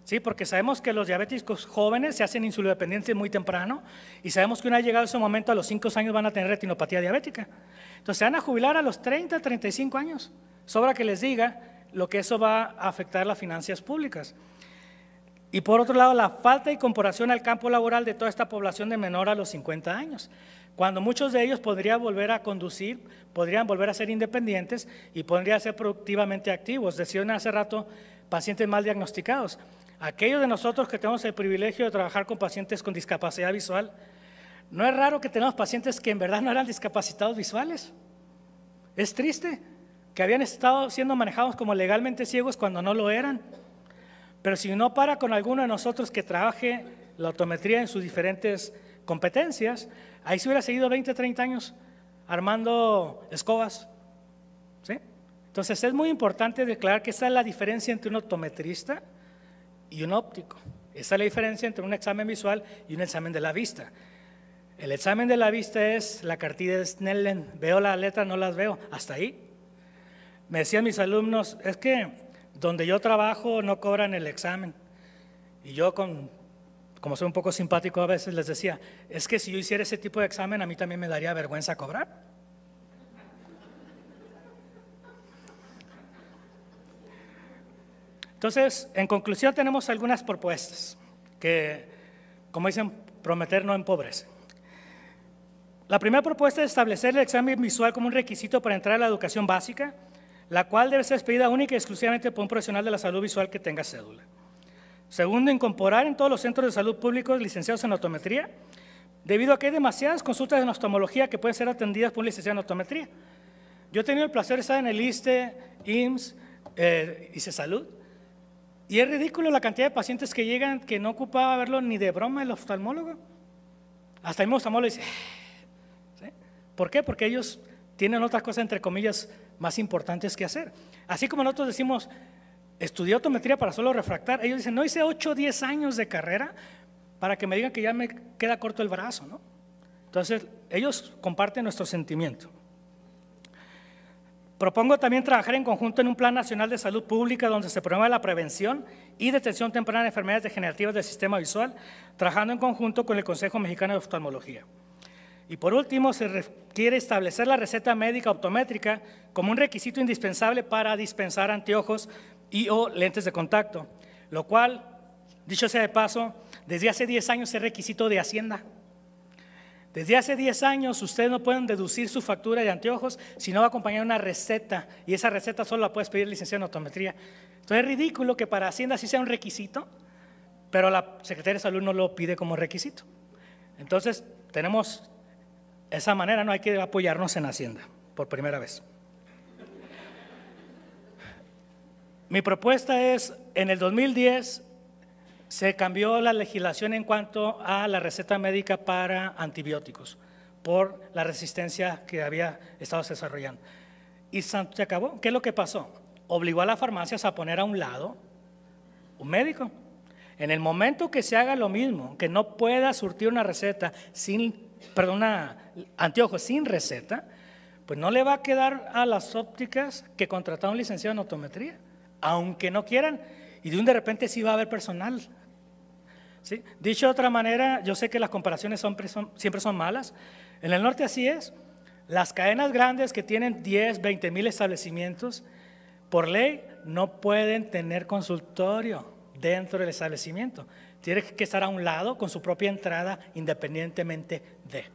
¿sí? Porque sabemos que los diabéticos jóvenes se hacen insulinodependientes muy temprano y sabemos que una vez llegado ese momento, a los 5 años van a tener retinopatía diabética. Entonces se van a jubilar a los 30, 35 años. Sobra que les diga lo que eso va a afectar las finanzas públicas. Y por otro lado, la falta de incorporación al campo laboral de toda esta población de menor a los 50 años, cuando muchos de ellos podrían volver a conducir, podrían volver a ser independientes y podrían ser productivamente activos. Decían hace rato, pacientes mal diagnosticados. aquellos de nosotros que tenemos el privilegio de trabajar con pacientes con discapacidad visual, no es raro que tenemos pacientes que en verdad no eran discapacitados visuales. Es triste que habían estado siendo manejados como legalmente ciegos cuando no lo eran. Pero si no para con alguno de nosotros que trabaje la optometría en sus diferentes competencias, ahí se hubiera seguido 20, 30 años armando escobas, ¿sí? Entonces es muy importante declarar que esa es la diferencia entre un optometrista y un óptico. Esa es la diferencia entre un examen visual y un examen de la vista. El examen de la vista es la cartilla de Snellen. Veo las letras, no las veo, hasta ahí. Me decían mis alumnos, es que donde yo trabajo no cobran el examen. Y yo, como soy un poco simpático a veces, les decía, es que si yo hiciera ese tipo de examen, a mí también me daría vergüenza cobrar. Entonces, en conclusión, tenemos algunas propuestas que, como dicen, prometer no empobrece. La primera propuesta es establecer el examen visual como un requisito para entrar a la educación básica, la cual debe ser expedida única y exclusivamente por un profesional de la salud visual que tenga cédula. Segundo, incorporar en todos los centros de salud públicos licenciados en optometría, debido a que hay demasiadas consultas en oftalmología que pueden ser atendidas por un licenciado en optometría. Yo he tenido el placer de estar en el ISSSTE, IMSS, ICESalud, y es ridículo la cantidad de pacientes que llegan que no ocupaba verlo ni de broma el oftalmólogo. Hasta el mismo oftalmólogo dice, ¿sí? ¿Por qué? Porque ellos tienen otras cosas, entre comillas, más importantes que hacer. Así como nosotros decimos, estudié optometría para solo refractar, ellos dicen, no, hice 8 o 10 años de carrera para que me digan que ya me queda corto el brazo, ¿no? Entonces, ellos comparten nuestro sentimiento. Propongo también trabajar en conjunto en un Plan Nacional de Salud Pública donde se promueva la prevención y detención temprana de enfermedades degenerativas del sistema visual, trabajando en conjunto con el Consejo Mexicano de Oftalmología. Y por último, se requiere establecer la receta médica optométrica como un requisito indispensable para dispensar anteojos y o lentes de contacto, lo cual, dicho sea de paso, desde hace 10 años es requisito de Hacienda. Desde hace 10 años ustedes no pueden deducir su factura de anteojos si no va a acompañar una receta, y esa receta solo la puedes pedir licenciado en optometría. Entonces es ridículo que para Hacienda sí sea un requisito, pero la Secretaría de Salud no lo pide como requisito. Entonces tenemos esa manera, no hay que apoyarnos en Hacienda por primera vez. Mi propuesta es, en el 2010 se cambió la legislación en cuanto a la receta médica para antibióticos por la resistencia que había estado desarrollando. Y se acabó. ¿Qué es lo que pasó? Obligó a las farmacias a poner a un lado un médico. En el momento que se haga lo mismo, que no pueda surtir una receta anteojos sin receta, pues no le va a quedar a las ópticas que contratar a un licenciado en optometría, aunque no quieran, y de repente sí va a haber personal. ¿Sí? Dicho de otra manera, yo sé que las comparaciones siempre son malas. En el norte así es. Las cadenas grandes que tienen 10, 20 mil establecimientos, por ley no pueden tener consultorio dentro del establecimiento. Tiene que estar a un lado con su propia entrada independientemente de,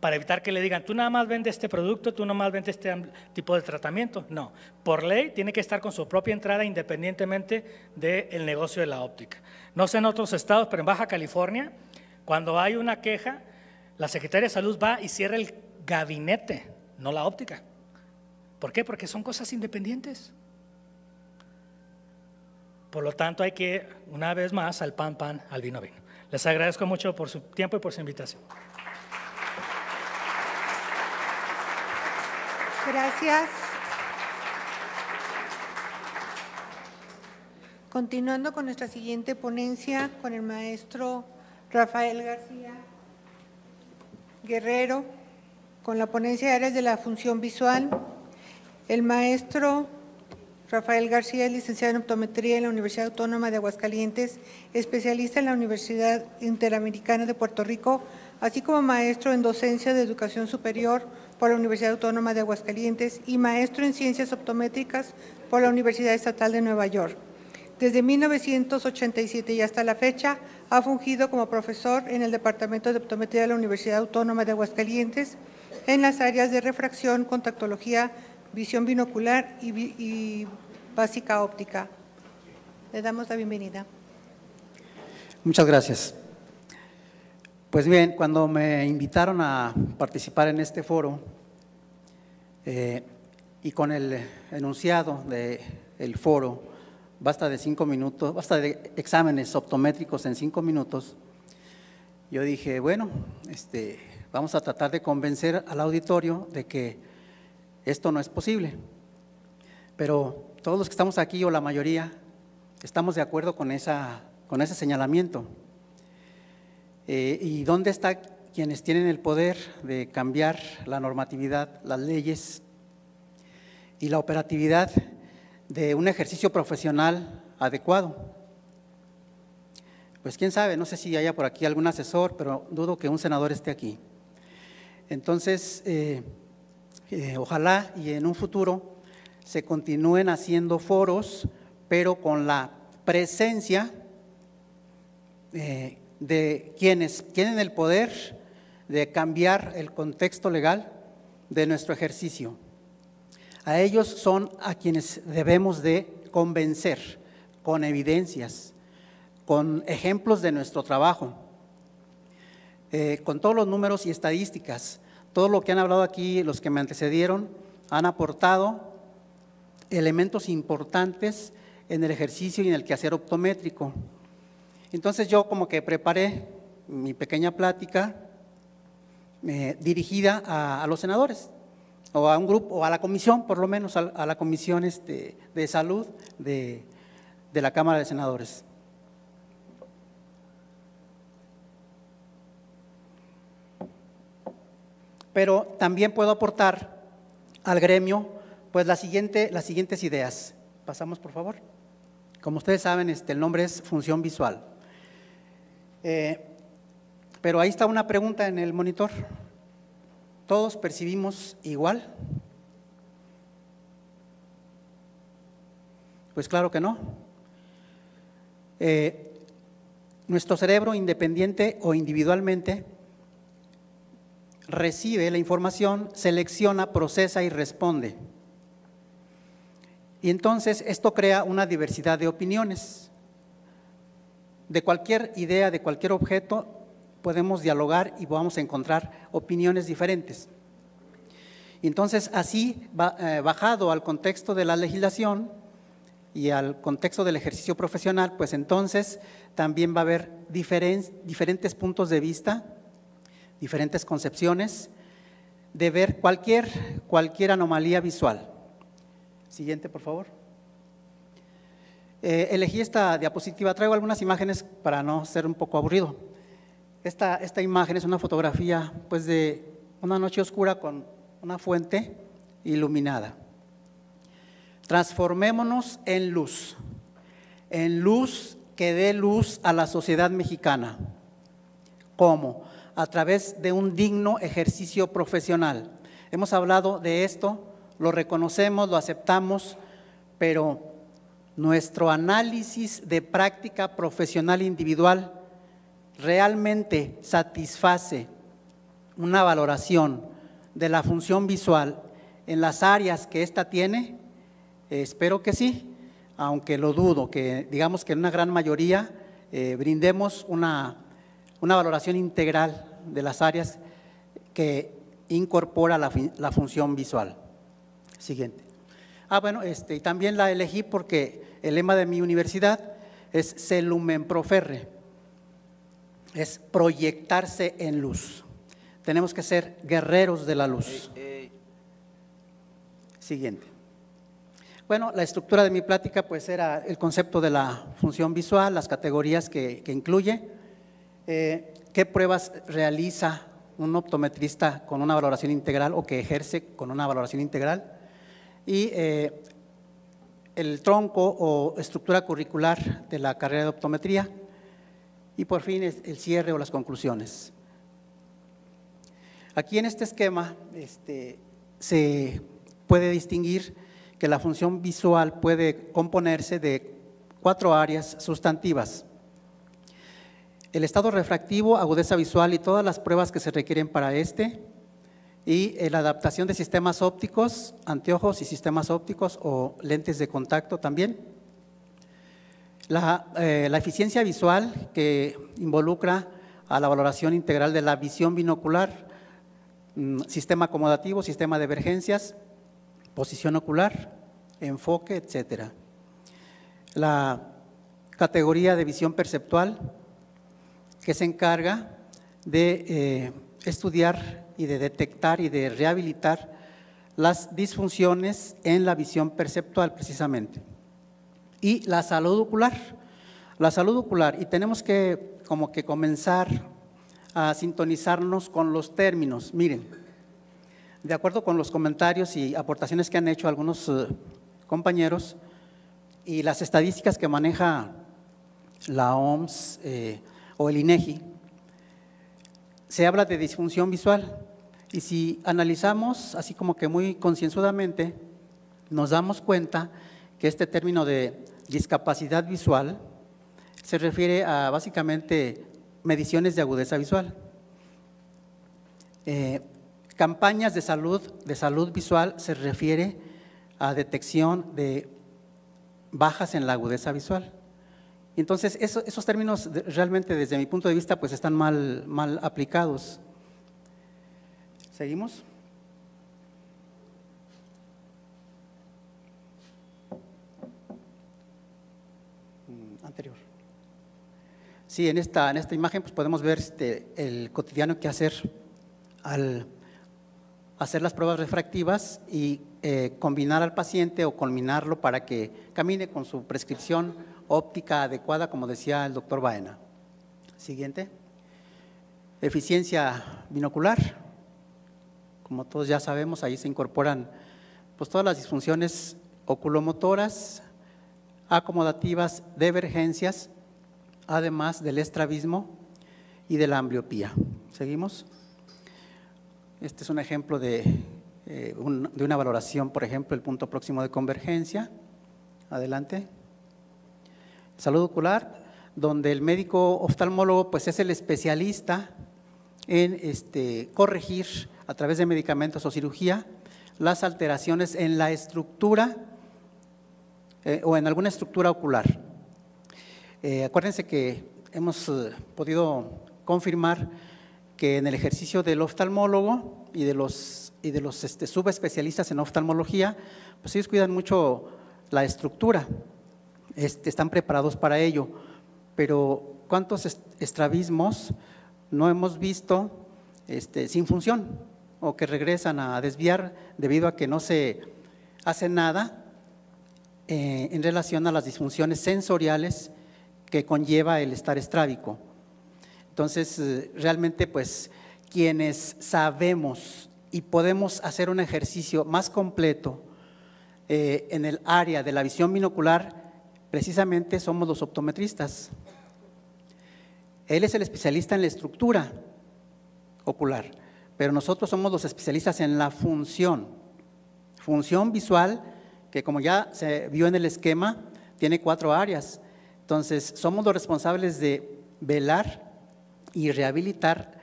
para evitar que le digan, tú nada más vendes este producto, tú nada más vendes este tipo de tratamiento. No, por ley tiene que estar con su propia entrada independientemente del negocio de la óptica. No sé en otros estados, pero en Baja California, cuando hay una queja, la Secretaría de Salud va y cierra el gabinete, no la óptica. ¿Por qué? Porque son cosas independientes. Por lo tanto, hay que, una vez más, al pan, pan, al vino, vino. Les agradezco mucho por su tiempo y por su invitación. Gracias. Continuando con nuestra siguiente ponencia, con el maestro Rafael García Guerrero, con la ponencia de áreas de la función visual. El maestro Rafael García es licenciado en optometría en la Universidad Autónoma de Aguascalientes, especialista en la Universidad Interamericana de Puerto Rico, así como maestro en docencia de educación superior por la Universidad Autónoma de Aguascalientes y maestro en ciencias optométricas por la Universidad Estatal de Nueva York. Desde 1987 y hasta la fecha ha fungido como profesor en el Departamento de Optometría de la Universidad Autónoma de Aguascalientes en las áreas de refracción, contactología, visión binocular y básica óptica. Le damos la bienvenida. Muchas gracias. Pues bien, cuando me invitaron a participar en este foro y con el enunciado del foro, basta de 5 minutos, basta de exámenes optométricos en 5 minutos, yo dije, bueno, vamos a tratar de convencer al auditorio de que esto no es posible. Pero todos los que estamos aquí, o la mayoría, estamos de acuerdo con ese señalamiento. ¿Y dónde están quienes tienen el poder de cambiar la normatividad, las leyes y la operatividad de un ejercicio profesional adecuado? Pues quién sabe, no sé si haya por aquí algún asesor, pero dudo que un senador esté aquí. Entonces, ojalá y en un futuro se continúen haciendo foros, pero con la presencia de quienes tienen el poder de cambiar el contexto legal de nuestro ejercicio. A ellos son a quienes debemos de convencer con evidencias, con ejemplos de nuestro trabajo, con todos los números y estadísticas. Todo lo que han hablado aquí, los que me antecedieron, han aportado elementos importantes en el ejercicio y en el quehacer optométrico. Entonces yo como que preparé mi pequeña plática dirigida a los senadores, o a un grupo, o a la comisión, por lo menos a la comisión de salud de la Cámara de Senadores. Pero también puedo aportar al gremio pues las siguientes ideas. Pasamos, por favor. Como ustedes saben, el nombre es función visual. Pero ahí está una pregunta en el monitor. ¿Todos percibimos igual? Pues claro que no. Nuestro cerebro, independiente o individualmente, recibe la información, selecciona, procesa y responde. Y entonces esto crea una diversidad de opiniones. De cualquier idea, de cualquier objeto, podemos dialogar y vamos a encontrar opiniones diferentes. Y entonces así, bajado al contexto de la legislación y al contexto del ejercicio profesional, pues entonces también va a haber diferentes puntos de vista, diferentes concepciones de ver cualquier anomalía visual. Siguiente, por favor. Elegí esta diapositiva, traigo algunas imágenes para no ser un poco aburrido. Esta imagen es una fotografía pues de una noche oscura con una fuente iluminada. Transformémonos en luz que dé luz a la sociedad mexicana. ¿Cómo? A través de un digno ejercicio profesional. Hemos hablado de esto, lo reconocemos, lo aceptamos, pero nuestro análisis de práctica profesional individual realmente satisface una valoración de la función visual en las áreas que ésta tiene. Espero que sí, aunque lo dudo, que digamos que en una gran mayoría brindemos una valoración integral de las áreas que incorpora la función visual. Siguiente. Bueno, y también la elegí porque el lema de mi universidad es Se Lumen Proferre, es proyectarse en luz. Tenemos que ser guerreros de la luz. Siguiente. Bueno, la estructura de mi plática pues era el concepto de la función visual, las categorías que incluye, qué pruebas realiza un optometrista con una valoración integral o que ejerce con una valoración integral, y el tronco o estructura curricular de la carrera de optometría, y por fin el cierre o las conclusiones. Aquí en este esquema se puede distinguir que la función visual puede componerse de 4 áreas sustantivas: el estado refractivo, agudeza visual y todas las pruebas que se requieren para y la adaptación de sistemas ópticos, anteojos y sistemas ópticos o lentes de contacto también. La eficiencia visual, que involucra a la valoración integral de la visión binocular, sistema acomodativo, sistema de emergencias, posición ocular, enfoque, etcétera. La categoría de visión perceptual, que se encarga de estudiar y de detectar y de rehabilitar las disfunciones en la visión perceptual precisamente. Y la salud ocular. La salud ocular, y tenemos que como que comenzar a sintonizarnos con los términos. Miren, de acuerdo con los comentarios y aportaciones que han hecho algunos compañeros y las estadísticas que maneja la OMS o el INEGI, se habla de disfunción visual. Y si analizamos así como que muy concienzudamente, nos damos cuenta que este término de discapacidad visual se refiere a básicamente mediciones de agudeza visual. Campañas de salud visual se refiere a detección de bajas en la agudeza visual. Entonces, esos términos realmente desde mi punto de vista pues están mal aplicados. ¿Seguimos? Anterior. Sí, en esta imagen pues podemos ver el cotidiano que hacer al hacer las pruebas refractivas y combinar al paciente o culminarlo para que camine con su prescripción óptica adecuada, como decía el doctor Baena. Siguiente. Eficiencia binocular. Como todos ya sabemos, ahí se incorporan pues todas las disfunciones oculomotoras, acomodativas, de emergencias, además del estrabismo y de la ambliopía. ¿Seguimos? Este es un ejemplo de una valoración, por ejemplo, el punto próximo de convergencia. Adelante. Salud ocular, donde el médico oftalmólogo pues es el especialista en corregir a través de medicamentos o cirugía las alteraciones en la estructura o en alguna estructura ocular. Acuérdense que hemos podido confirmar que en el ejercicio del oftalmólogo y de los subespecialistas en oftalmología, pues ellos cuidan mucho la estructura, están preparados para ello, pero ¿cuántos estrabismos no hemos visto sin función o que regresan a desviar debido a que no se hace nada en relación a las disfunciones sensoriales que conlleva el estar estrábico? Entonces, realmente, pues, quienes sabemos y podemos hacer un ejercicio más completo en el área de la visión binocular, precisamente somos los optometristas. Él es el especialista en la estructura ocular, pero nosotros somos los especialistas en la función visual, que como ya se vio en el esquema, tiene 4 áreas. Entonces, somos los responsables de velar y rehabilitar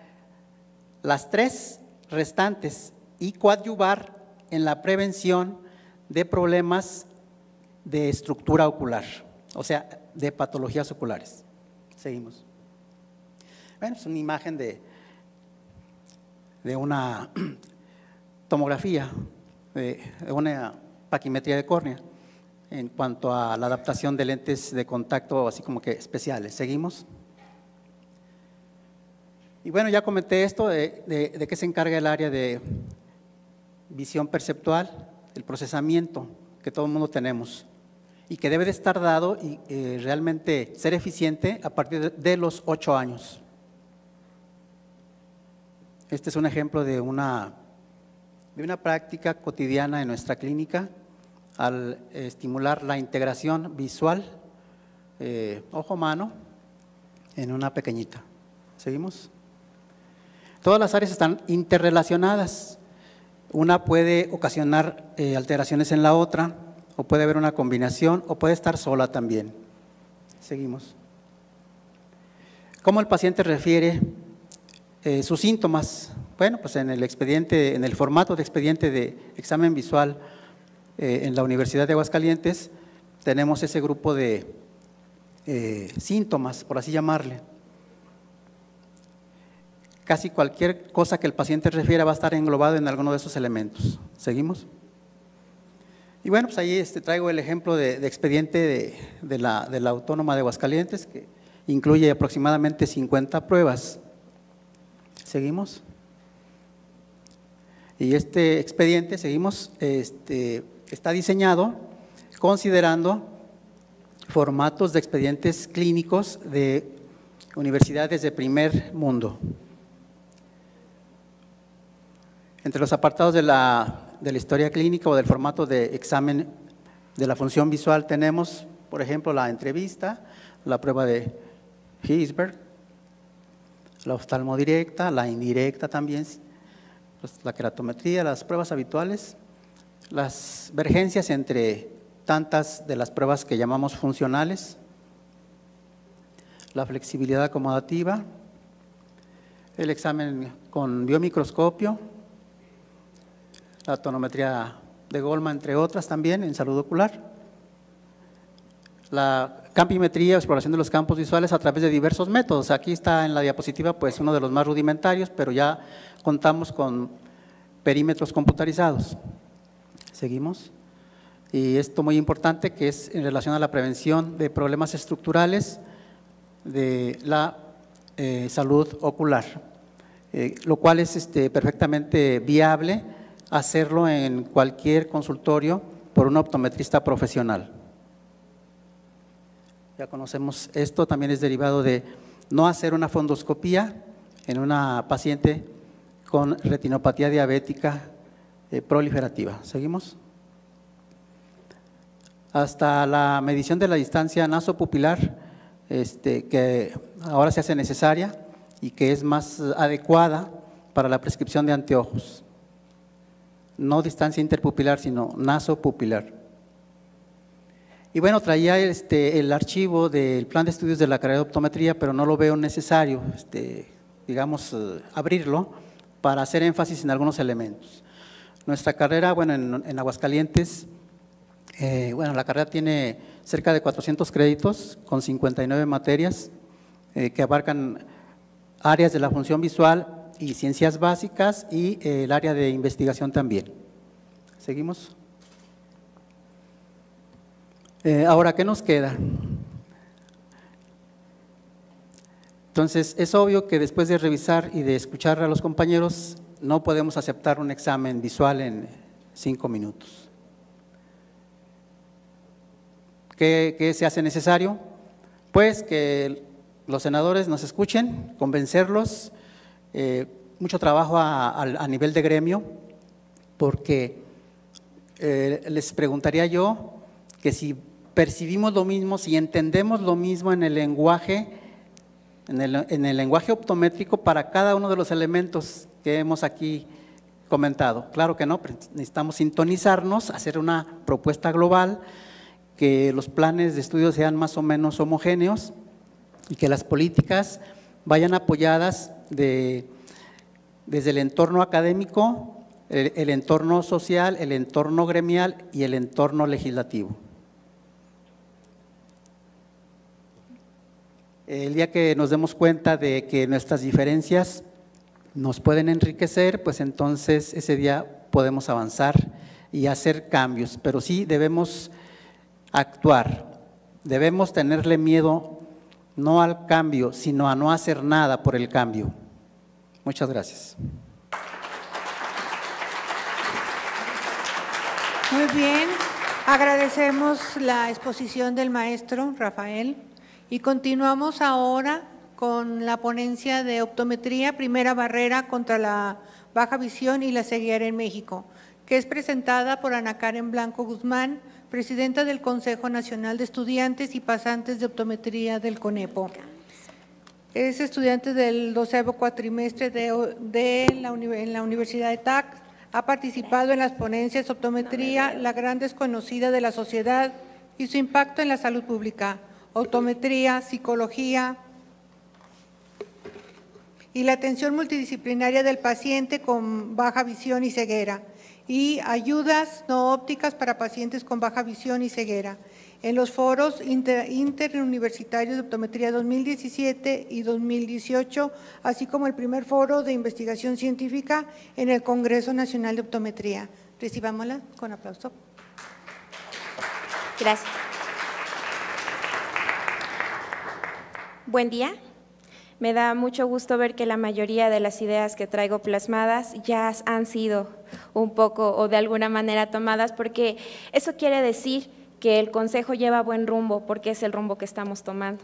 las 3 restantes y coadyuvar en la prevención de problemas de estructura ocular, o sea, de patologías oculares. Seguimos. Bueno, es una imagen de una tomografía, de una paquimetría de córnea en cuanto a la adaptación de lentes de contacto así como que especiales. Seguimos. Y bueno, ya comenté esto de qué se encarga el área de visión perceptual, el procesamiento que todo el mundo tenemos y que debe de estar dado y realmente ser eficiente a partir de los 8 años. Este es un ejemplo de una práctica cotidiana en nuestra clínica al estimular la integración visual ojo-mano en una pequeñita. ¿Seguimos? Todas las áreas están interrelacionadas. Una puede ocasionar alteraciones en la otra, o puede haber una combinación, o puede estar sola también. Seguimos. ¿Cómo el paciente refiere sus síntomas? Bueno, pues en el expediente, en el formato de expediente de examen visual en la Universidad de Aguascalientes, tenemos ese grupo de síntomas, por así llamarle. Casi cualquier cosa que el paciente refiera va a estar englobado en alguno de esos elementos. ¿Seguimos? Y bueno, pues ahí traigo el ejemplo de expediente de la Autónoma de Aguascalientes, que incluye aproximadamente 50 pruebas. ¿Seguimos? Y este expediente, seguimos, está diseñado considerando formatos de expedientes clínicos de universidades de primer mundo. Entre los apartados de la historia clínica o del formato de examen de la función visual tenemos, por ejemplo, la entrevista, la prueba de Hirschberg, la oftalmodirecta, la indirecta también, pues, la queratometría, las pruebas habituales, las vergencias entre tantas de las pruebas que llamamos funcionales, la flexibilidad acomodativa, el examen con biomicroscopio, la tonometría de Goldman, entre otras también en salud ocular, la campimetría, exploración de los campos visuales a través de diversos métodos. Aquí está en la diapositiva pues uno de los más rudimentarios, pero ya contamos con perímetros computarizados. Seguimos. Y esto muy importante, que es en relación a la prevención de problemas estructurales de la salud ocular, lo cual es perfectamente viable hacerlo en cualquier consultorio por un optometrista profesional. Ya conocemos esto, también es derivado de no hacer una fundoscopía en una paciente con retinopatía diabética proliferativa. ¿Seguimos? Hasta la medición de la distancia nasopupilar, que ahora se hace necesaria y que es más adecuada para la prescripción de anteojos. No distancia interpupilar, sino nasopupilar. Y bueno, traía el archivo del plan de estudios de la carrera de optometría, pero no lo veo necesario, digamos, abrirlo para hacer énfasis en algunos elementos. Nuestra carrera, bueno, en Aguascalientes, la carrera tiene cerca de 400 créditos con 59 materias que abarcan áreas de la función visual y ciencias básicas y el área de investigación también. ¿Seguimos? Ahora, ¿qué nos queda? Entonces, es obvio que después de revisar y de escuchar a los compañeros, no podemos aceptar un examen visual en 5 minutos. ¿Qué se hace necesario? Pues que los senadores nos escuchen, convencerlos, mucho trabajo a nivel de gremio, porque les preguntaría yo que si percibimos lo mismo, si entendemos lo mismo en el lenguaje, en el lenguaje optométrico para cada uno de los elementos que hemos aquí comentado. Claro que no, necesitamos sintonizarnos, hacer una propuesta global, que los planes de estudio sean más o menos homogéneos y que las políticas vayan apoyadas desde el entorno académico, el entorno social, el entorno gremial y el entorno legislativo. El día que nos demos cuenta de que nuestras diferencias nos pueden enriquecer, pues entonces ese día podemos avanzar y hacer cambios, pero sí debemos actuar, debemos tenerle miedo no al cambio, sino a no hacer nada por el cambio. Muchas gracias. Muy bien, agradecemos la exposición del maestro Rafael y continuamos ahora con la ponencia de optometría, primera barrera contra la baja visión y la ceguera en México, que es presentada por Ana Karen Blanco Guzmán, presidenta del Consejo Nacional de Estudiantes y Pasantes de Optometría del CONEPO. Es estudiante del 12º cuatrimestre en la Universidad de TAC. Ha participado en las ponencias Optometría, la gran desconocida de la sociedad y su impacto en la salud pública, Optometría, Psicología y la atención multidisciplinaria del paciente con baja visión y ceguera, y ayudas no ópticas para pacientes con baja visión y ceguera. en los foros interuniversitarios de optometría 2017 y 2018, así como el primer foro de investigación científica en el Congreso Nacional de Optometría. Recibámosla con aplauso. Gracias. Buen día. Me da mucho gusto ver que la mayoría de las ideas que traigo plasmadas ya han sido un poco o de alguna manera tomadas, porque eso quiere decir que el Consejo lleva buen rumbo, porque es el rumbo que estamos tomando.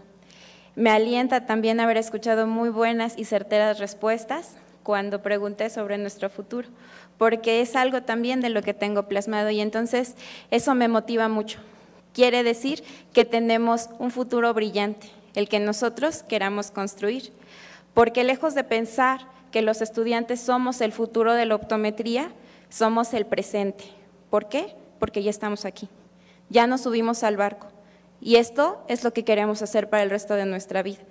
Me alienta también haber escuchado muy buenas y certeras respuestas cuando pregunté sobre nuestro futuro, porque es algo también de lo que tengo plasmado y entonces eso me motiva mucho. Quiere decir que tenemos un futuro brillante, el que nosotros queramos construir, porque lejos de pensar que los estudiantes somos el futuro de la optometría, somos el presente. ¿Por qué? Porque ya estamos aquí, ya nos subimos al barco y esto es lo que queremos hacer para el resto de nuestra vida.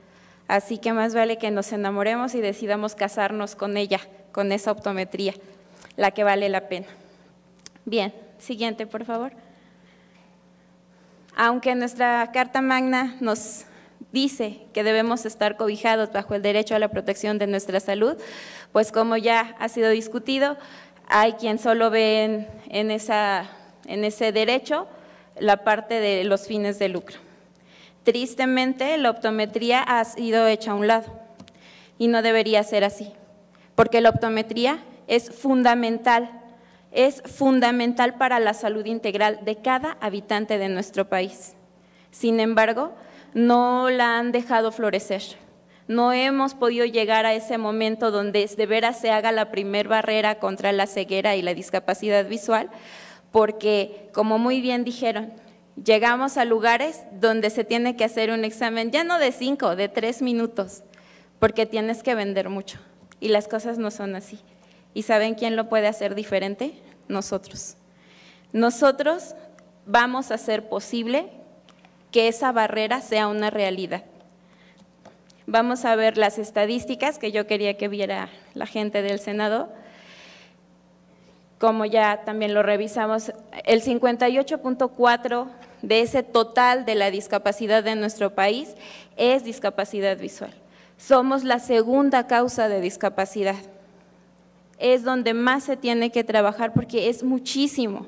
Así que más vale que nos enamoremos y decidamos casarnos con ella, con esa optometría, la que vale la pena. Bien, siguiente, por favor. Aunque nuestra Carta Magna nos dice que debemos estar cobijados bajo el derecho a la protección de nuestra salud, pues como ya ha sido discutido, hay quien solo ve en ese derecho la parte de los fines de lucro. Tristemente, la optometría ha sido hecha a un lado y no debería ser así, porque la optometría es fundamental para la salud integral de cada habitante de nuestro país. Sin embargo, no la han dejado florecer. No hemos podido llegar a ese momento donde de veras se haga la primer barrera contra la ceguera y la discapacidad visual, porque, como muy bien dijeron, llegamos a lugares donde se tiene que hacer un examen, ya no de 5, de 3 minutos, porque tienes que vender mucho y las cosas no son así. ¿Y saben quién lo puede hacer diferente? Nosotros. Nosotros vamos a hacer posible que esa barrera sea una realidad. Vamos a ver las estadísticas que yo quería que viera la gente del Senado. Como ya también lo revisamos, el 58.4% de ese total de la discapacidad de nuestro país es discapacidad visual. Somos la segunda causa de discapacidad. Es donde más se tiene que trabajar porque es muchísimo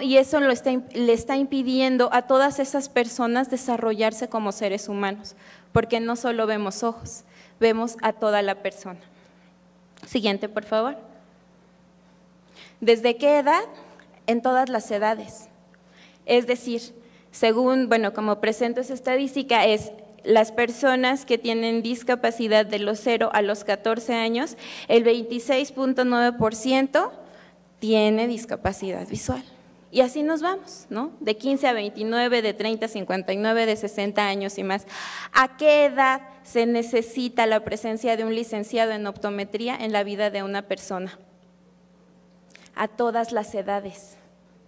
y eso le está impidiendo a todas esas personas desarrollarse como seres humanos, porque no solo vemos ojos, vemos a toda la persona. Siguiente, por favor. ¿Desde qué edad? En todas las edades. Es decir, según, como presento esa estadística, es las personas que tienen discapacidad de los 0 a los 14 años, el 26.9% tiene discapacidad visual. Y así nos vamos, ¿no? De 15 a 29, de 30 a 59, de 60 años y más. ¿A qué edad se necesita la presencia de un licenciado en optometría en la vida de una persona? A todas las edades,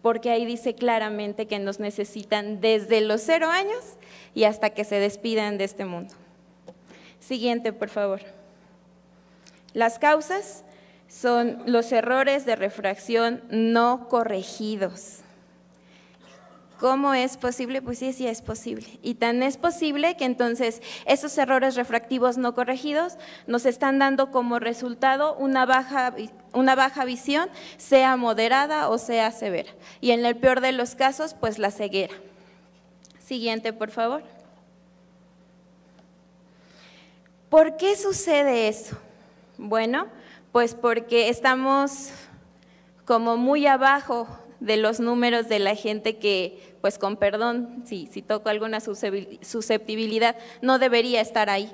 porque ahí dice claramente que nos necesitan desde los 0 años y hasta que se despidan de este mundo. Siguiente, por favor. Las causas son los errores de refracción no corregidos. ¿Cómo es posible? Pues sí es posible. Y tan es posible que entonces esos errores refractivos no corregidos nos están dando como resultado una baja visión, sea moderada o sea severa. Y en el peor de los casos, pues la ceguera. Siguiente, por favor. ¿Por qué sucede eso? Bueno, pues porque estamos como muy abajo de los números de la gente que, pues con perdón, si toco alguna susceptibilidad, no debería estar ahí,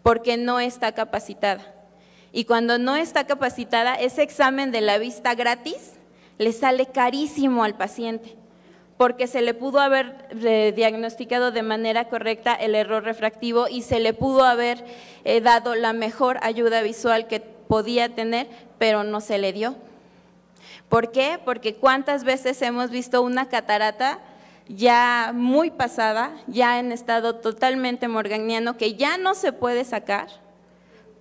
porque no está capacitada. Y cuando no está capacitada, ese examen de la vista gratis le sale carísimo al paciente, porque se le pudo haber diagnosticado de manera correcta el error refractivo y se le pudo haber dado la mejor ayuda visual que podía tener, pero no se le dio. ¿Por qué? Porque cuántas veces hemos visto una catarata ya muy pasada, ya en estado totalmente morganiano, que ya no se puede sacar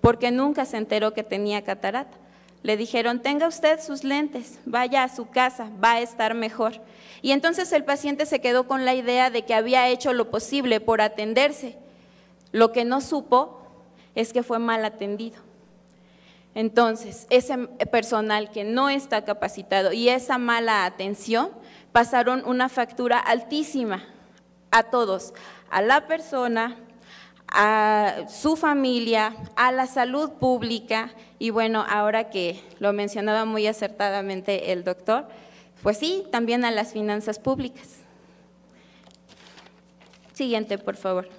porque nunca se enteró que tenía catarata. Le dijeron, tenga usted sus lentes, vaya a su casa, va a estar mejor. Y entonces el paciente se quedó con la idea de que había hecho lo posible por atenderse. Lo que no supo es que fue mal atendido. Entonces, ese personal que no está capacitado y esa mala atención pasaron una factura altísima a todos, a la persona, a su familia, a la salud pública y bueno, ahora que lo mencionaba muy acertadamente el doctor, pues sí, también a las finanzas públicas. Siguiente, por favor.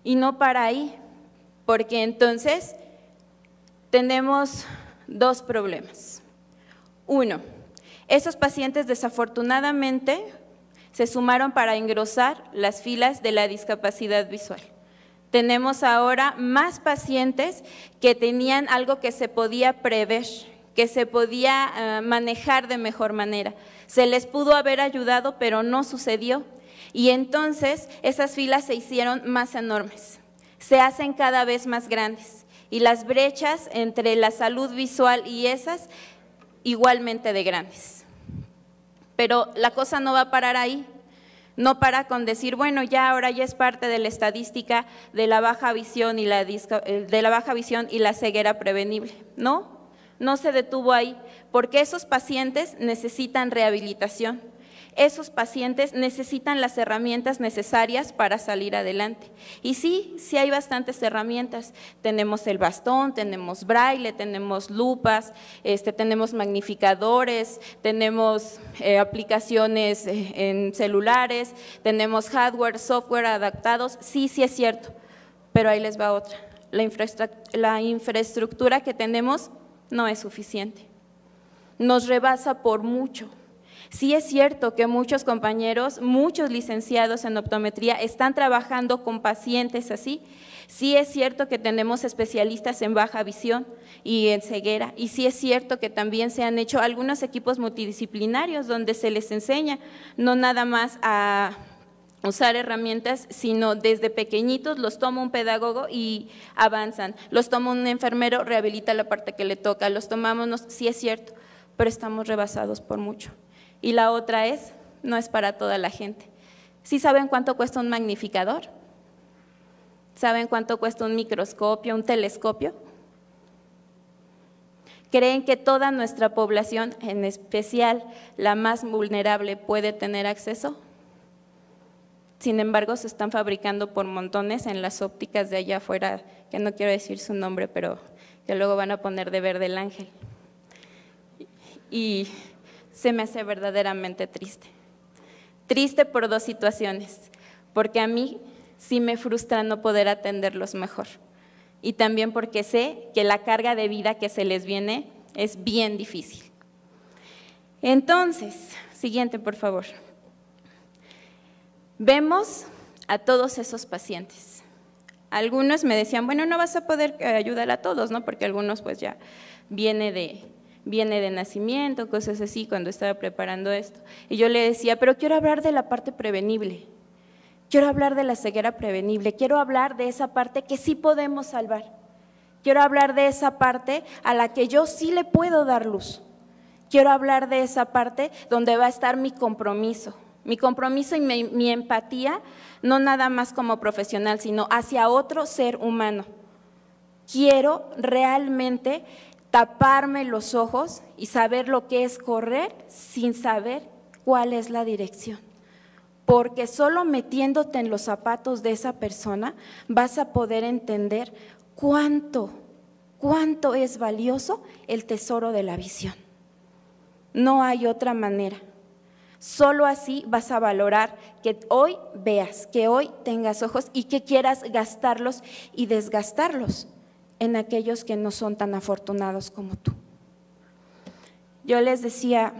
Y no para ahí, porque entonces tenemos dos problemas. Uno, esos pacientes desafortunadamente se sumaron para engrosar las filas de la discapacidad visual. Tenemos ahora más pacientes que tenían algo que se podía prever, que se podía manejar de mejor manera. Se les pudo haber ayudado, pero no sucedió. Y entonces esas filas se hicieron más enormes, se hacen cada vez más grandes. Y las brechas entre la salud visual y esas igualmente de grandes. Pero la cosa no va a parar ahí, no para con decir, bueno, ya ahora ya es parte de la estadística de la baja visión y la ceguera prevenible. No, no se detuvo ahí, porque esos pacientes necesitan rehabilitación. Esos pacientes necesitan las herramientas necesarias para salir adelante. Y sí, sí hay bastantes herramientas. Tenemos el bastón, tenemos braille, tenemos lupas, tenemos magnificadores, tenemos aplicaciones en celulares, tenemos hardware, software adaptados. Sí, sí es cierto, pero ahí les va otra. La infraestructura que tenemos no es suficiente. Nos rebasa por mucho. Sí es cierto que muchos compañeros, muchos licenciados en optometría están trabajando con pacientes así. Sí es cierto que tenemos especialistas en baja visión y en ceguera. Y sí es cierto que también se han hecho algunos equipos multidisciplinarios donde se les enseña no nada más a usar herramientas, sino desde pequeñitos los toma un pedagogo y avanzan. Los toma un enfermero, rehabilita la parte que le toca. Los tomamos, sí es cierto, pero estamos rebasados por mucho. Y la otra es, no es para toda la gente. ¿Sí saben cuánto cuesta un magnificador? ¿Saben cuánto cuesta un microscopio, un telescopio? ¿Creen que toda nuestra población, en especial la más vulnerable, puede tener acceso? Sin embargo, se están fabricando por montones en las ópticas de allá afuera, que no quiero decir su nombre, pero que luego van a poner de verde el ángel. Y se me hace verdaderamente triste. Triste por dos situaciones, porque a mí sí me frustra no poder atenderlos mejor y también porque sé que la carga de vida que se les viene es bien difícil. Entonces, siguiente por favor. Vemos a todos esos pacientes. Algunos me decían, bueno, no vas a poder ayudar a todos, ¿no? Porque algunos pues ya viene de nacimiento, cosas así, cuando estaba preparando esto. Y yo le decía, pero quiero hablar de la parte prevenible, quiero hablar de la ceguera prevenible, quiero hablar de esa parte que sí podemos salvar, quiero hablar de esa parte a la que yo sí le puedo dar luz, quiero hablar de esa parte donde va a estar mi compromiso y mi empatía, no nada más como profesional, sino hacia otro ser humano. Quiero realmente taparme los ojos y saber lo que es correr sin saber cuál es la dirección. Porque solo metiéndote en los zapatos de esa persona vas a poder entender cuánto es valioso el tesoro de la visión. No hay otra manera. Solo así vas a valorar que hoy veas, que hoy tengas ojos y que quieras gastarlos y desgastarlos en aquellos que no son tan afortunados como tú. Yo les decía,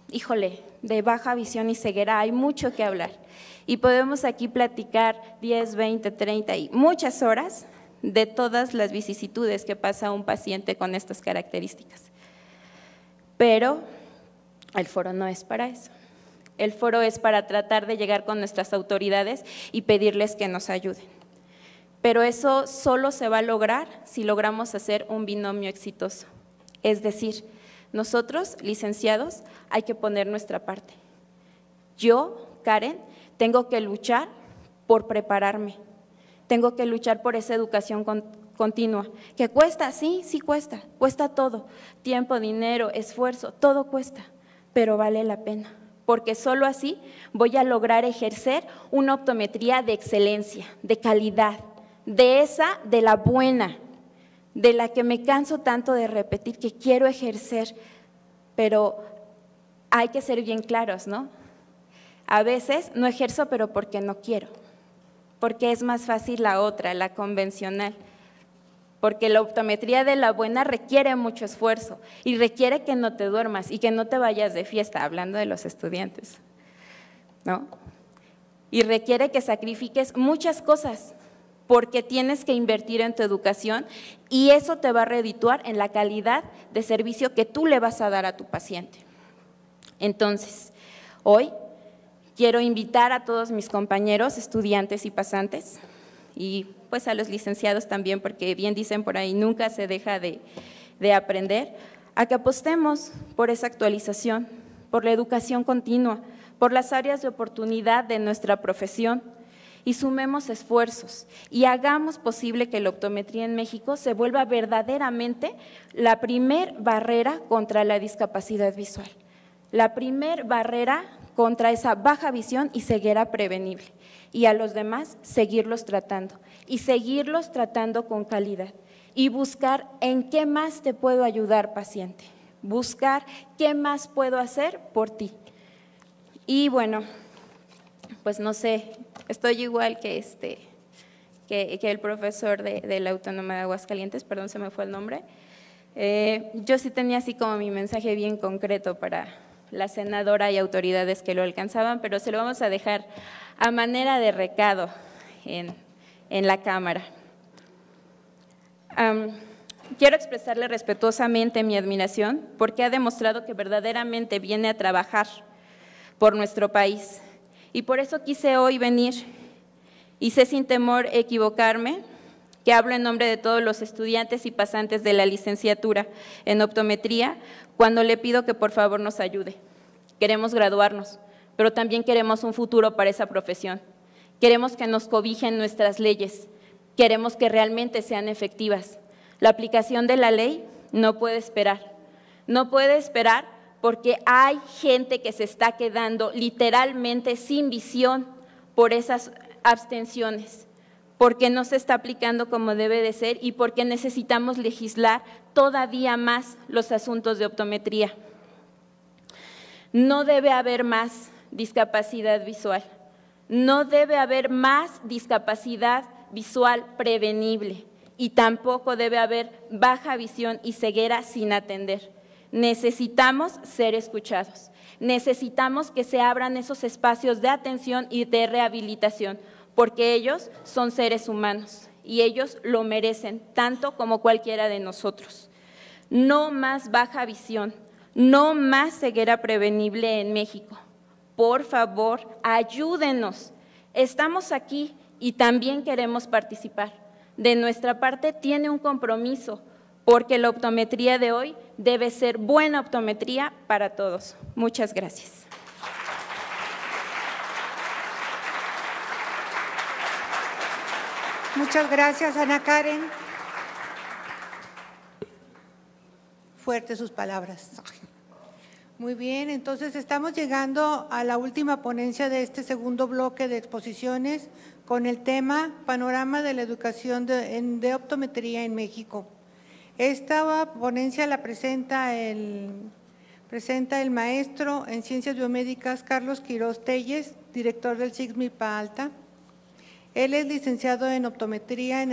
híjole, de baja visión y ceguera hay mucho que hablar y podemos aquí platicar 10, 20, 30 y muchas horas de todas las vicisitudes que pasa un paciente con estas características. Pero el foro no es para eso. El foro es para tratar de llegar con nuestras autoridades y pedirles que nos ayuden. pero eso solo se va a lograr si logramos hacer un binomio exitoso. Es decir, nosotros, licenciados, hay que poner nuestra parte. Yo, Karen, tengo que luchar por prepararme, tengo que luchar por esa educación continua, que cuesta, sí cuesta todo, tiempo, dinero, esfuerzo, todo cuesta, pero vale la pena, porque solo así voy a lograr ejercer una optometría de excelencia, de calidad, de la buena, de la que me canso tanto de repetir que quiero ejercer, pero hay que ser bien claros, ¿no? A veces no ejerzo, pero porque no quiero, porque es más fácil la otra, la convencional, porque la optometría de la buena requiere mucho esfuerzo y requiere que no te duermas y que no te vayas de fiesta, hablando de los estudiantes, ¿no? Y requiere que sacrifiques muchas cosas, porque tienes que invertir en tu educación y eso te va a redituar en la calidad de servicio que tú le vas a dar a tu paciente. Entonces, hoy quiero invitar a todos mis compañeros, estudiantes y pasantes, y pues a los licenciados también, porque bien dicen por ahí, nunca se deja de aprender, a que apostemos por esa actualización, por la educación continua, por las áreas de oportunidad de nuestra profesión, y sumemos esfuerzos y hagamos posible que la optometría en México se vuelva verdaderamente la primer barrera contra la discapacidad visual, la primer barrera contra esa baja visión y ceguera prevenible, y a los demás seguirlos tratando y seguirlos tratando con calidad y buscar en qué más te puedo ayudar, paciente, buscar qué más puedo hacer por ti. Y bueno, pues no sé, estoy igual que el profesor de la Autónoma de Aguascalientes, perdón, se me fue el nombre. Yo sí tenía así como mi mensaje bien concreto para la senadora y autoridades que lo alcanzaban, pero se lo vamos a dejar a manera de recado en la Cámara. Quiero expresarle respetuosamente mi admiración porque ha demostrado que verdaderamente viene a trabajar por nuestro país. Y por eso quise hoy venir y sé sin temor equivocarme que hablo en nombre de todos los estudiantes y pasantes de la licenciatura en optometría cuando le pido que por favor nos ayude. Queremos graduarnos, pero también queremos un futuro para esa profesión. Queremos que nos cobijen nuestras leyes, queremos que realmente sean efectivas. La aplicación de la ley no puede esperar, porque hay gente que se está quedando literalmente sin visión por esas abstenciones, porque no se está aplicando como debe de ser y porque necesitamos legislar todavía más los asuntos de optometría. No debe haber más discapacidad visual, no debe haber más discapacidad visual prevenible y tampoco debe haber baja visión y ceguera sin atender. Necesitamos ser escuchados, necesitamos que se abran esos espacios de atención y de rehabilitación, porque ellos son seres humanos y ellos lo merecen tanto como cualquiera de nosotros. No más baja visión, no más ceguera prevenible en México. Por favor, ayúdenos. Estamos aquí y también queremos participar. De nuestra parte tiene un compromiso, porque la optometría de hoy debe ser buena optometría para todos. Muchas gracias. Muchas gracias, Ana Karen. Fuertes sus palabras. Muy bien, entonces estamos llegando a la última ponencia de este segundo bloque de exposiciones con el tema Panorama de la educación de optometría en México. Esta ponencia la presenta el maestro en Ciencias Biomédicas Carlos Quirós Telles, director del CICS Milpa Alta. Él es licenciado en optometría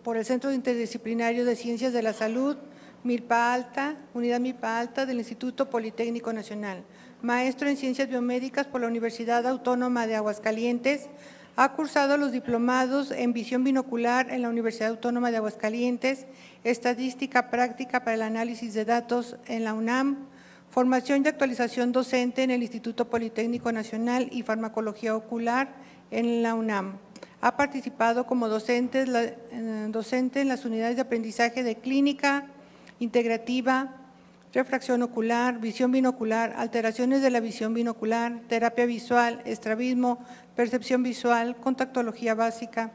por el Centro Interdisciplinario de Ciencias de la Salud, Milpa Alta, Unidad Milpa Alta del Instituto Politécnico Nacional. Maestro en Ciencias Biomédicas por la Universidad Autónoma de Aguascalientes. Ha cursado los diplomados en visión binocular en la Universidad Autónoma de Aguascalientes, estadística práctica para el análisis de datos en la UNAM, formación y actualización docente en el Instituto Politécnico Nacional y farmacología ocular en la UNAM. Ha participado como docente en las unidades de aprendizaje de clínica integrativa, refracción ocular, visión binocular, alteraciones de la visión binocular, terapia visual, estrabismo, percepción visual, contactología básica,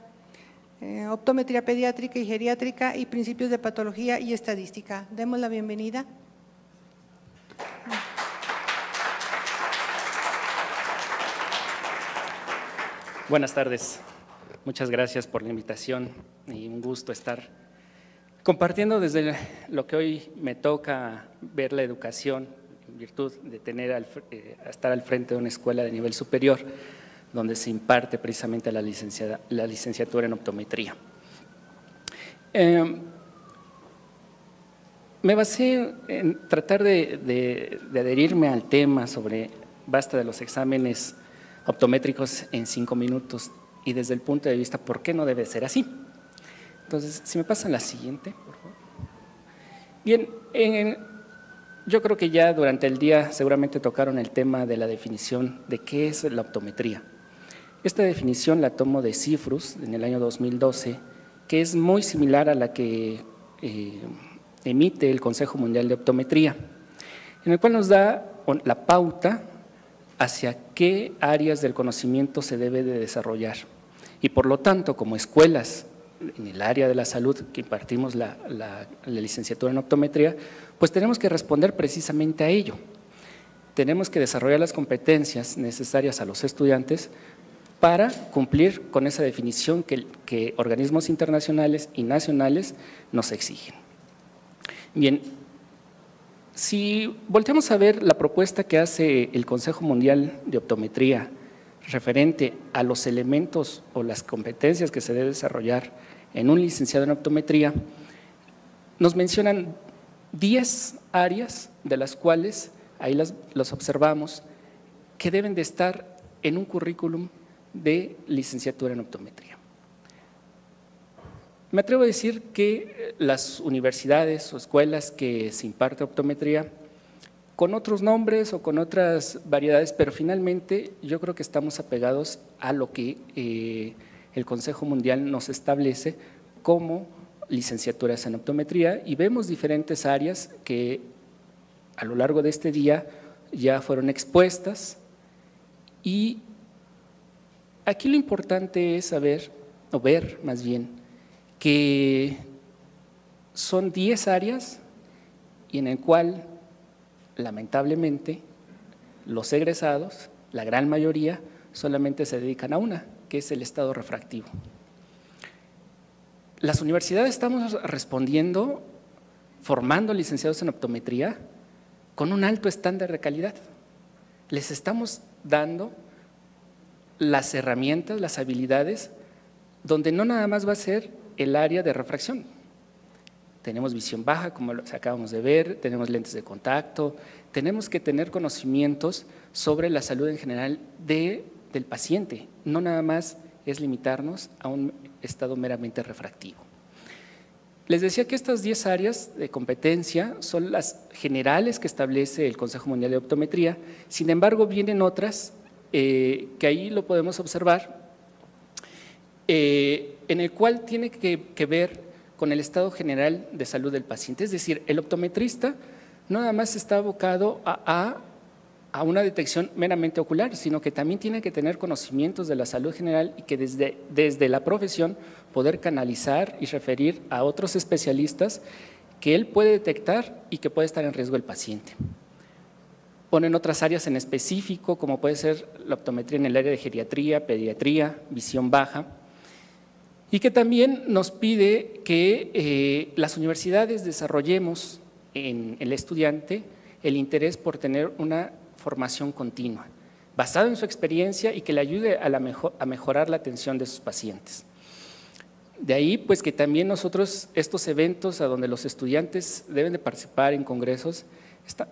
optometría pediátrica y geriátrica y principios de patología y estadística. Demos la bienvenida. Buenas tardes. Muchas gracias por la invitación y un gusto estar compartiendo desde lo que hoy me toca ver la educación en virtud de estar al frente de una escuela de nivel superior donde se imparte precisamente la licenciatura en optometría. Me basé en tratar de adherirme al tema sobre basta de los exámenes optométricos en 5 minutos y desde el punto de vista por qué no debe ser así. Entonces, si me pasan la siguiente, por favor. Bien, yo creo que ya durante el día seguramente tocaron el tema de la definición de qué es la optometría. Esta definición la tomo de Cifrus en el año 2012, que es muy similar a la que emite el Consejo Mundial de Optometría, en el cual nos da la pauta hacia qué áreas del conocimiento se debe de desarrollar. Y por lo tanto, como escuelas en el área de la salud que impartimos la licenciatura en optometría, pues tenemos que responder precisamente a ello. Tenemos que desarrollar las competencias necesarias a los estudiantes para cumplir con esa definición que organismos internacionales y nacionales nos exigen. Bien, si volteamos a ver la propuesta que hace el Consejo Mundial de Optometría referente a los elementos o las competencias que se debe desarrollar en un licenciado en optometría, nos mencionan 10 áreas de las cuales, ahí los observamos, que deben de estar en un currículum de licenciatura en optometría. Me atrevo a decir que las universidades o escuelas que se imparte optometría, con otros nombres o con otras variedades, pero finalmente yo creo que estamos apegados a lo que el Consejo Mundial nos establece como licenciaturas en optometría y vemos diferentes áreas que a lo largo de este día ya fueron expuestas y aquí lo importante es saber, o ver más bien, que son 10 áreas y en el cual lamentablemente los egresados, la gran mayoría, solamente se dedican a una, que es el estado refractivo. Las universidades estamos respondiendo, formando licenciados en optometría con un alto estándar de calidad. Les estamos dando las herramientas, las habilidades, donde no nada más va a ser el área de refracción. Tenemos visión baja, como acabamos de ver, tenemos lentes de contacto, tenemos que tener conocimientos sobre la salud en general del paciente, no nada más es limitarnos a un estado meramente refractivo. Les decía que estas 10 áreas de competencia son las generales que establece el Consejo Mundial de Optometría, sin embargo vienen otras que ahí lo podemos observar, en el cual tiene que ver con el estado general de salud del paciente. Es decir, el optometrista no nada más está abocado a una detección meramente ocular, sino que también tiene que tener conocimientos de la salud general y que desde la profesión poder canalizar y referir a otros especialistas que él puede detectar y que puede estar en riesgo el paciente. Ponen otras áreas en específico, como puede ser la optometría en el área de geriatría, pediatría, visión baja, y que también nos pide que las universidades desarrollemos en el estudiante el interés por tener una formación continua, basada en su experiencia y que le ayude a mejorar la atención de sus pacientes. De ahí, pues, que también nosotros, estos eventos a donde los estudiantes deben de participar en congresos,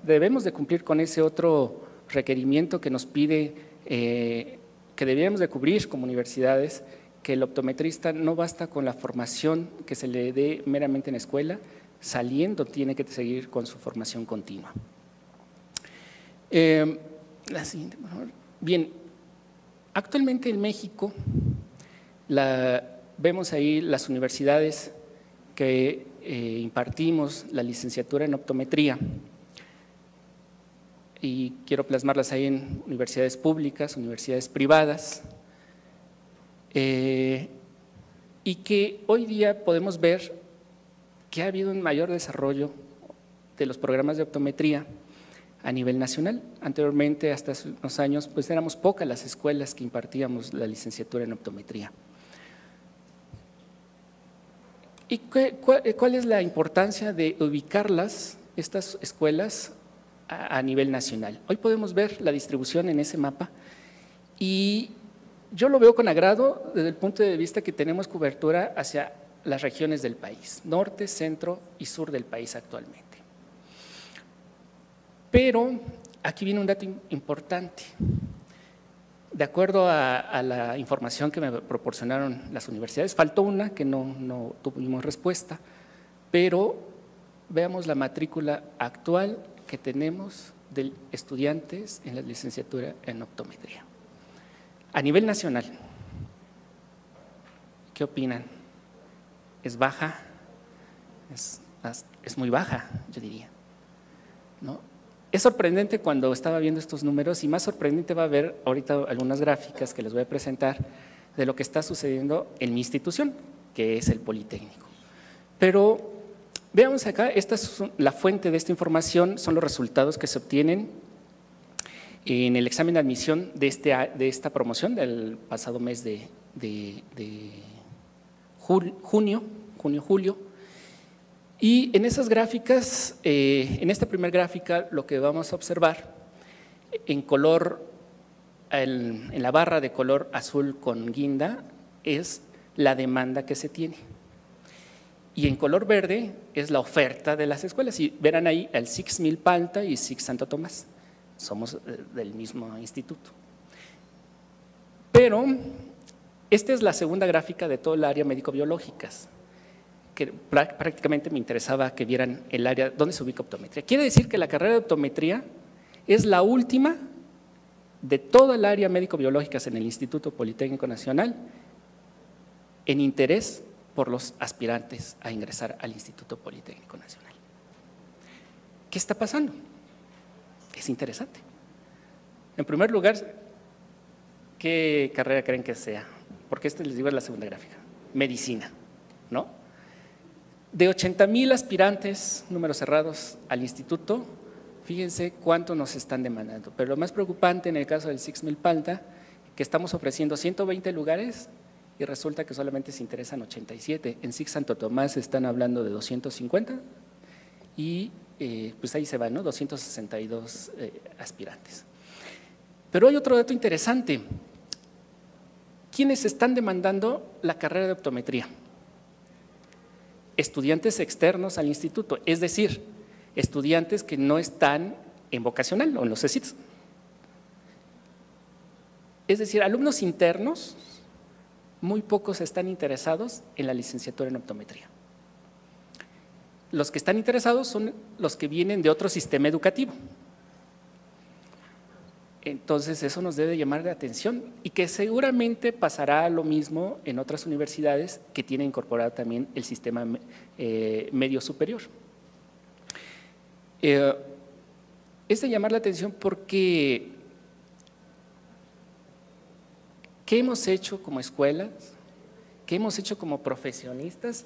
debemos de cumplir con ese otro requerimiento que nos pide, que deberíamos de cubrir como universidades, que el optometrista no basta con la formación que se le dé meramente en la escuela, saliendo tiene que seguir con su formación continua. La siguiente, por favor. Bien, actualmente en México Vemos ahí las universidades que impartimos la licenciatura en optometría y quiero plasmarlas ahí en universidades públicas, universidades privadas, y que hoy día podemos ver que ha habido un mayor desarrollo de los programas de optometría a nivel nacional. Anteriormente, hasta hace unos años, pues éramos pocas las escuelas que impartíamos la licenciatura en optometría. ¿Y cuál es la importancia de ubicarlas, estas escuelas, a nivel nacional? Hoy podemos ver la distribución en ese mapa y yo lo veo con agrado desde el punto de vista que tenemos cobertura hacia las regiones del país, norte, centro y sur del país actualmente. Pero aquí viene un dato importante. De acuerdo a la información que me proporcionaron las universidades, faltó una que no tuvimos respuesta, pero veamos la matrícula actual que tenemos de estudiantes en la licenciatura en optometría. A nivel nacional, ¿qué opinan? ¿Es baja? Es muy baja, yo diría, ¿no? Es sorprendente cuando estaba viendo estos números y más sorprendente va a ver ahorita algunas gráficas que les voy a presentar de lo que está sucediendo en mi institución, que es el Politécnico. Pero veamos acá, esta es la fuente de esta información, son los resultados que se obtienen en el examen de admisión de esta promoción del pasado mes de junio, julio. Y en esas gráficas, en esta primera gráfica, lo que vamos a observar en color, en la barra de color azul con guinda, es la demanda que se tiene. Y en color verde es la oferta de las escuelas. Y verán ahí el SIX Milpalta y SIX Santo Tomás. Somos del mismo instituto. Pero esta es la segunda gráfica de todo el área médico-biológicas, que prácticamente me interesaba que vieran el área donde se ubica optometría. Quiere decir que la carrera de optometría es la última de toda el área médico-biológicas en el Instituto Politécnico Nacional en interés por los aspirantes a ingresar al Instituto Politécnico Nacional. ¿Qué está pasando? Es interesante. En primer lugar, ¿qué carrera creen que sea? Porque les digo es la segunda gráfica. Medicina, ¿no? De 80,000 aspirantes, números cerrados, al instituto, fíjense cuánto nos están demandando. Pero lo más preocupante en el caso del SIX Milpalta, que estamos ofreciendo 120 lugares y resulta que solamente se interesan 87. En SIX Santo Tomás están hablando de 250 y pues ahí se van, ¿no? 262 aspirantes. Pero hay otro dato interesante. ¿Quiénes están demandando la carrera de optometría? Estudiantes externos al instituto, es decir, estudiantes que no están en vocacional o en los CECITs. Es decir, alumnos internos, muy pocos están interesados en la licenciatura en optometría. Los que están interesados son los que vienen de otro sistema educativo. Entonces, eso nos debe llamar la atención y que seguramente pasará lo mismo en otras universidades que tienen incorporado también el sistema medio superior. Es de llamar la atención porque ¿qué hemos hecho como escuelas? ¿Qué hemos hecho como profesionistas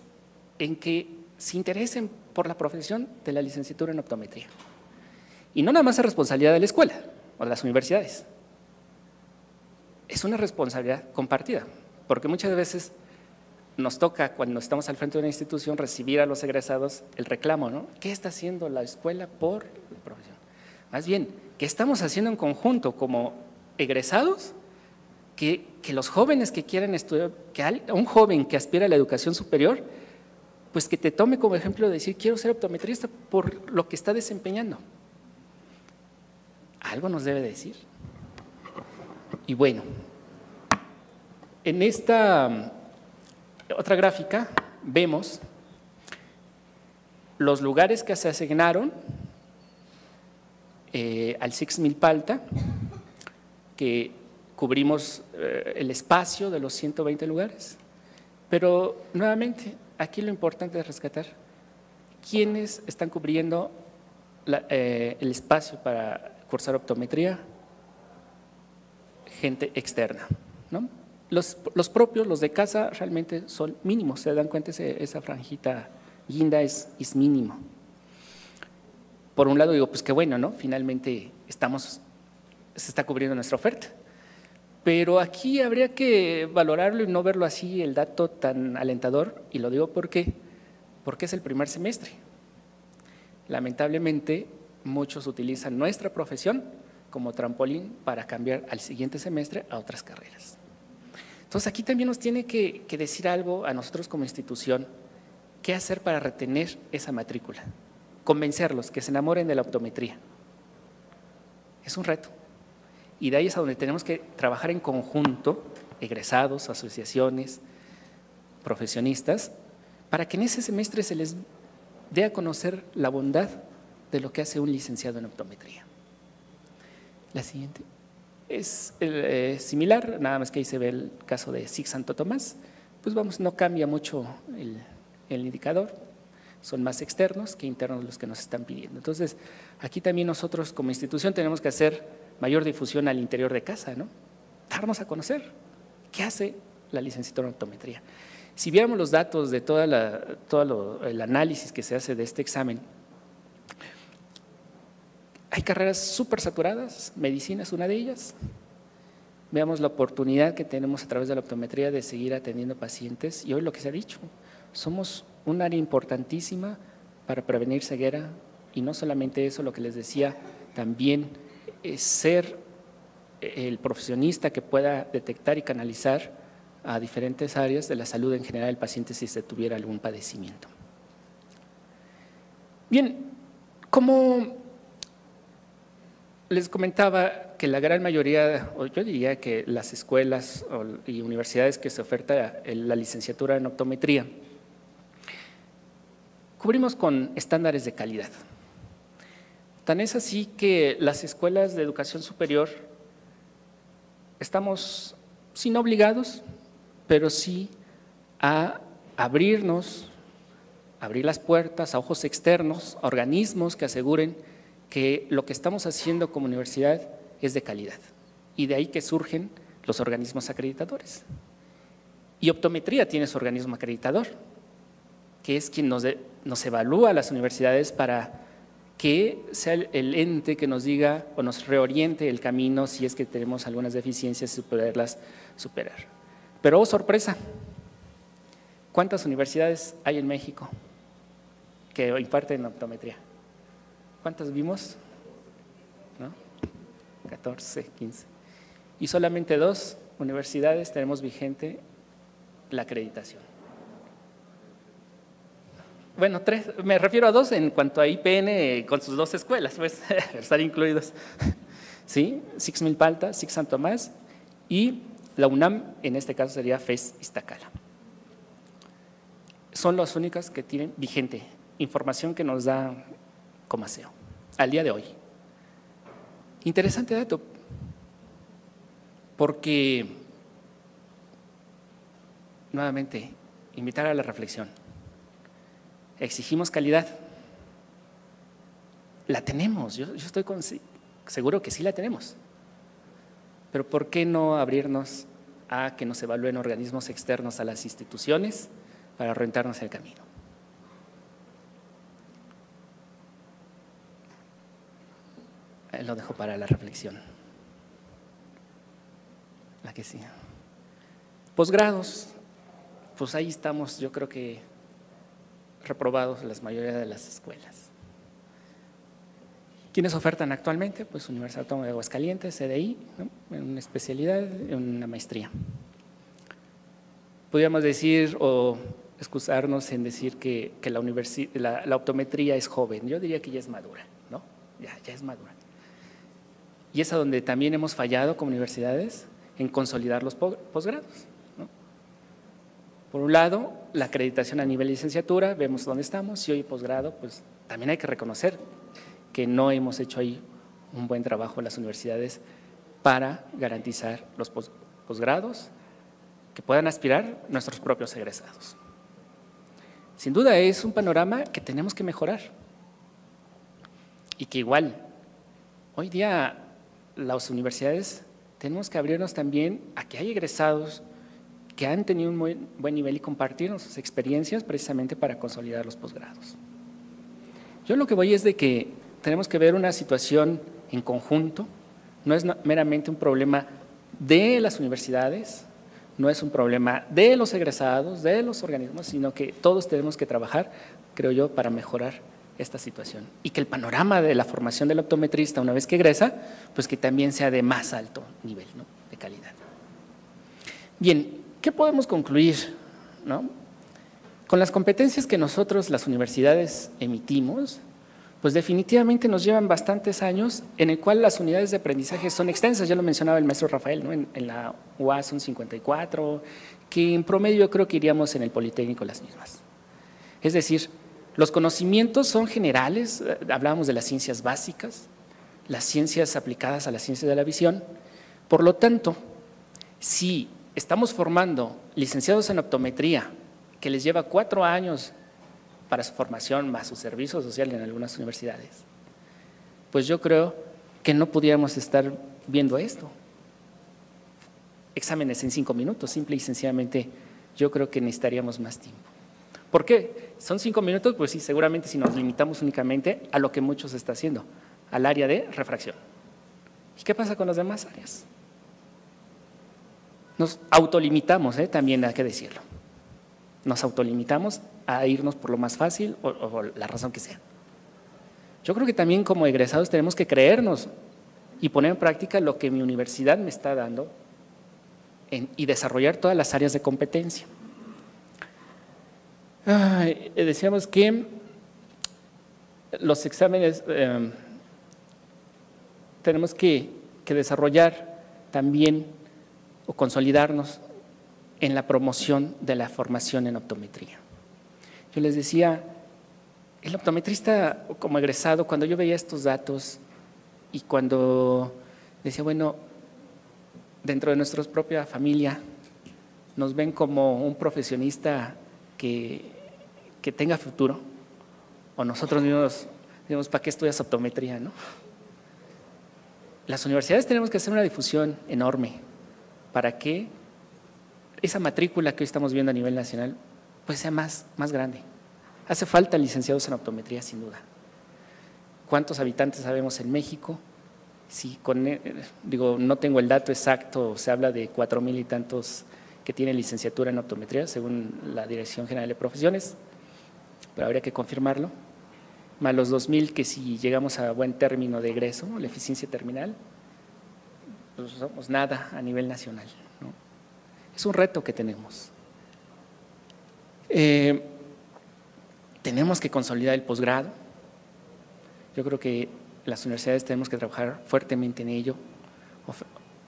en que se interesen por la profesión de la licenciatura en optometría? Y no nada más es responsabilidad de la escuela o de las universidades, es una responsabilidad compartida, porque muchas veces nos toca cuando estamos al frente de una institución recibir a los egresados el reclamo, ¿no? ¿Qué está haciendo la escuela por la profesión? Más bien, ¿qué estamos haciendo en conjunto como egresados? Que los jóvenes que quieren estudiar, que un joven que aspira a la educación superior, pues que te tome como ejemplo de decir, quiero ser optometrista por lo que está desempeñando. Algo nos debe decir. Y bueno, en esta otra gráfica vemos los lugares que se asignaron al SIX Milpalta, que cubrimos el espacio de los 120 lugares. Pero nuevamente, aquí lo importante es rescatar quiénes están cubriendo el espacio para cursar optometría. Gente externa, ¿no? Los propios, los de casa, realmente son mínimos. Se dan cuenta, esa franjita guinda es mínimo. Por un lado digo, pues qué bueno, ¿no? Finalmente se está cubriendo nuestra oferta. Pero aquí habría que valorarlo y no verlo así, el dato tan alentador, y lo digo porque es el primer semestre. Lamentablemente, muchos utilizan nuestra profesión como trampolín para cambiar al siguiente semestre a otras carreras. Entonces, aquí también nos tiene que decir algo a nosotros como institución, qué hacer para retener esa matrícula, convencerlos que se enamoren de la optometría. Es un reto. Y de ahí es a donde tenemos que trabajar en conjunto, egresados, asociaciones, profesionistas, para que en ese semestre se les dé a conocer la bondad de lo que hace un licenciado en optometría. La siguiente es similar, nada más que ahí se ve el caso de SIC Santo Tomás. Pues vamos, no cambia mucho el indicador, son más externos que internos los que nos están pidiendo. Entonces, aquí también nosotros como institución tenemos que hacer mayor difusión al interior de casa, ¿no? Darnos a conocer qué hace la licenciatura en optometría. Si viéramos los datos de todo el análisis que se hace de este examen, hay carreras súper saturadas, medicina es una de ellas. Veamos la oportunidad que tenemos a través de la optometría de seguir atendiendo pacientes y hoy lo que se ha dicho, somos un área importantísima para prevenir ceguera y no solamente eso, lo que les decía, también ser el profesionista que pueda detectar y canalizar a diferentes áreas de la salud en general del paciente si se tuviera algún padecimiento. Bien, como les comentaba que la gran mayoría, o yo diría que las escuelas y universidades que se oferta la licenciatura en optometría, cubrimos con estándares de calidad. Tan es así que las escuelas de educación superior estamos, sí no obligados, pero sí a abrir las puertas a ojos externos, a organismos que aseguren que lo que estamos haciendo como universidad es de calidad. Y de ahí que surgen los organismos acreditadores. Y optometría tiene su organismo acreditador, que es quien nos evalúa a las universidades para que sea el ente que nos diga o nos reoriente el camino si es que tenemos algunas deficiencias y poderlas superar. Pero, oh sorpresa, ¿cuántas universidades hay en México que imparten optometría? ¿Cuántas vimos? ¿No? 14, 15. Y solamente 2 universidades tenemos vigente la acreditación. Bueno, 3, me refiero a 2 en cuanto a IPN con sus 2 escuelas, pues, estar incluidos. ¿Sí? SIC Milpalta, SIC San Tomás y la UNAM, en este caso sería FES Iztacala. Son las únicas que tienen vigente información que nos da Comaseo al día de hoy. Interesante dato, porque nuevamente invitar a la reflexión. Exigimos calidad. La tenemos, yo estoy seguro que sí la tenemos. Pero ¿por qué no abrirnos a que nos evalúen organismos externos a las instituciones para orientarnos el camino? Lo dejo para la reflexión. La que sí. Posgrados, pues ahí estamos, yo creo que reprobados la mayoría de las escuelas. ¿Quiénes ofertan actualmente? Pues Universidad Autónoma de Aguascalientes, CDI, ¿no? En una especialidad, en una maestría. Podríamos decir o excusarnos en decir que la optometría es joven. Yo diría que ya es madura, ¿no? Ya es madura. Y es a donde también hemos fallado como universidades en consolidar los posgrados, ¿no? Por un lado, la acreditación a nivel de licenciatura, vemos dónde estamos, y hoy posgrado, pues también hay que reconocer que no hemos hecho ahí un buen trabajo en las universidades para garantizar los posgrados que puedan aspirar nuestros propios egresados. Sin duda es un panorama que tenemos que mejorar y que igual, hoy día las universidades tenemos que abrirnos también a que hay egresados que han tenido un muy buen nivel y compartirnos sus experiencias precisamente para consolidar los posgrados. Yo lo que voy es de que tenemos que ver una situación en conjunto, no es meramente un problema de las universidades, no es un problema de los egresados, de los organismos, sino que todos tenemos que trabajar, creo yo, para mejorar esta situación. Y que el panorama de la formación del optometrista una vez que egresa, pues que también sea de más alto nivel, ¿no?, de calidad. Bien, ¿qué podemos concluir, ¿no? Con las competencias que nosotros, las universidades, emitimos, pues definitivamente nos llevan bastantes años en el cual las unidades de aprendizaje son extensas, ya lo mencionaba el maestro Rafael, ¿no? En la UAS son 54, que en promedio yo creo que iríamos en el Politécnico las mismas. Es decir, los conocimientos son generales, hablábamos de las ciencias básicas, las ciencias aplicadas a la ciencia de la visión, por lo tanto, si estamos formando licenciados en optometría, que les lleva 4 años para su formación más su servicio social en algunas universidades, pues yo creo que no pudiéramos estar viendo esto. Exámenes en 5 minutos, simple y sencillamente, yo creo que necesitaríamos más tiempo. ¿Por qué? Son 5 minutos, pues sí, seguramente si nos limitamos únicamente a lo que muchos está haciendo, al área de refracción. ¿Y qué pasa con las demás áreas? Nos autolimitamos, también hay que decirlo. Nos autolimitamos a irnos por lo más fácil o la razón que sea. Yo creo que también como egresados tenemos que creernos y poner en práctica lo que mi universidad me está dando y desarrollar todas las áreas de competencia. Decíamos que los exámenes tenemos que desarrollar también o consolidarnos en la promoción de la formación en optometría. Yo les decía, el optometrista como egresado, cuando yo veía estos datos y cuando decía, bueno, dentro de nuestra propia familia nos ven como un profesionista que tenga futuro, o nosotros mismos decimos, ¿para qué estudias optometría, no? Las universidades tenemos que hacer una difusión enorme para que esa matrícula que hoy estamos viendo a nivel nacional pues sea más grande. Hace falta licenciados en optometría, sin duda. ¿Cuántos habitantes sabemos en México? Sí, no tengo el dato exacto, se habla de 4,000 y tantos que tienen licenciatura en optometría, según la Dirección General de Profesiones, pero habría que confirmarlo, más los 2,000 que si llegamos a buen término de egreso, la eficiencia terminal, pues somos nada a nivel nacional, ¿no? Es un reto que tenemos. Tenemos que consolidar el posgrado. Yo creo que las universidades tenemos que trabajar fuertemente en ello.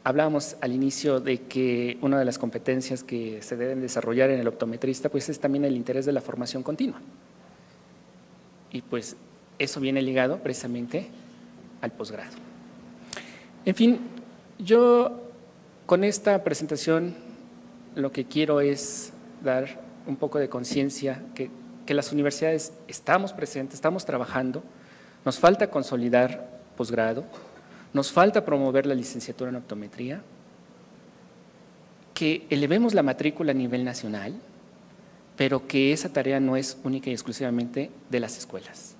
Hablábamos al inicio de que una de las competencias que se deben desarrollar en el optometrista pues es también el interés de la formación continua. Y pues eso viene ligado precisamente al posgrado. En fin, yo con esta presentación lo que quiero es dar un poco de conciencia que las universidades estamos presentes, estamos trabajando, nos falta consolidar posgrado, nos falta promover la licenciatura en optometría, que elevemos la matrícula a nivel nacional, pero que esa tarea no es única y exclusivamente de las escuelas.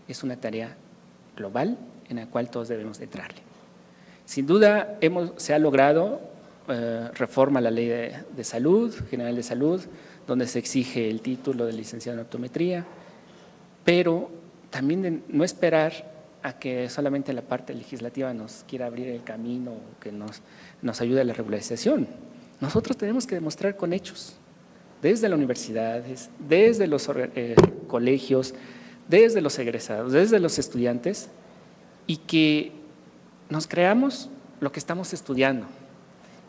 Es una tarea global en la cual todos debemos entrarle. Sin duda se ha logrado reforma a la Ley de Salud, General de Salud, donde se exige el título de licenciado en optometría, pero también de no esperar a que solamente la parte legislativa nos quiera abrir el camino o que nos ayude a la regularización. Nosotros tenemos que demostrar con hechos, desde las universidades, desde los colegios, desde los egresados, desde los estudiantes, y que nos creamos lo que estamos estudiando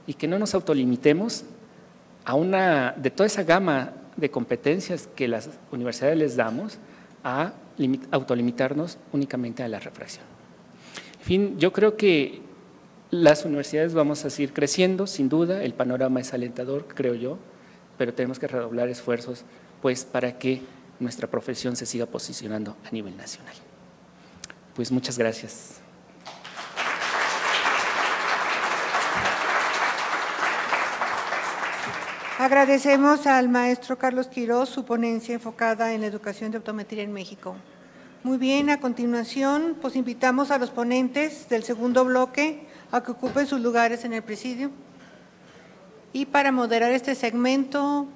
y que no nos autolimitemos a de toda esa gama de competencias que las universidades les damos a autolimitarnos únicamente a la refracción. En fin, yo creo que Las universidades vamos a seguir creciendo, sin duda, el panorama es alentador, creo yo, pero tenemos que redoblar esfuerzos pues, para que nuestra profesión se siga posicionando a nivel nacional. Pues muchas gracias. Agradecemos al maestro Carlos Quirós su ponencia enfocada en la educación de optometría en México. Muy bien, a continuación, pues invitamos a los ponentes del segundo bloque a que ocupen sus lugares en el presidio. Y para moderar este segmento,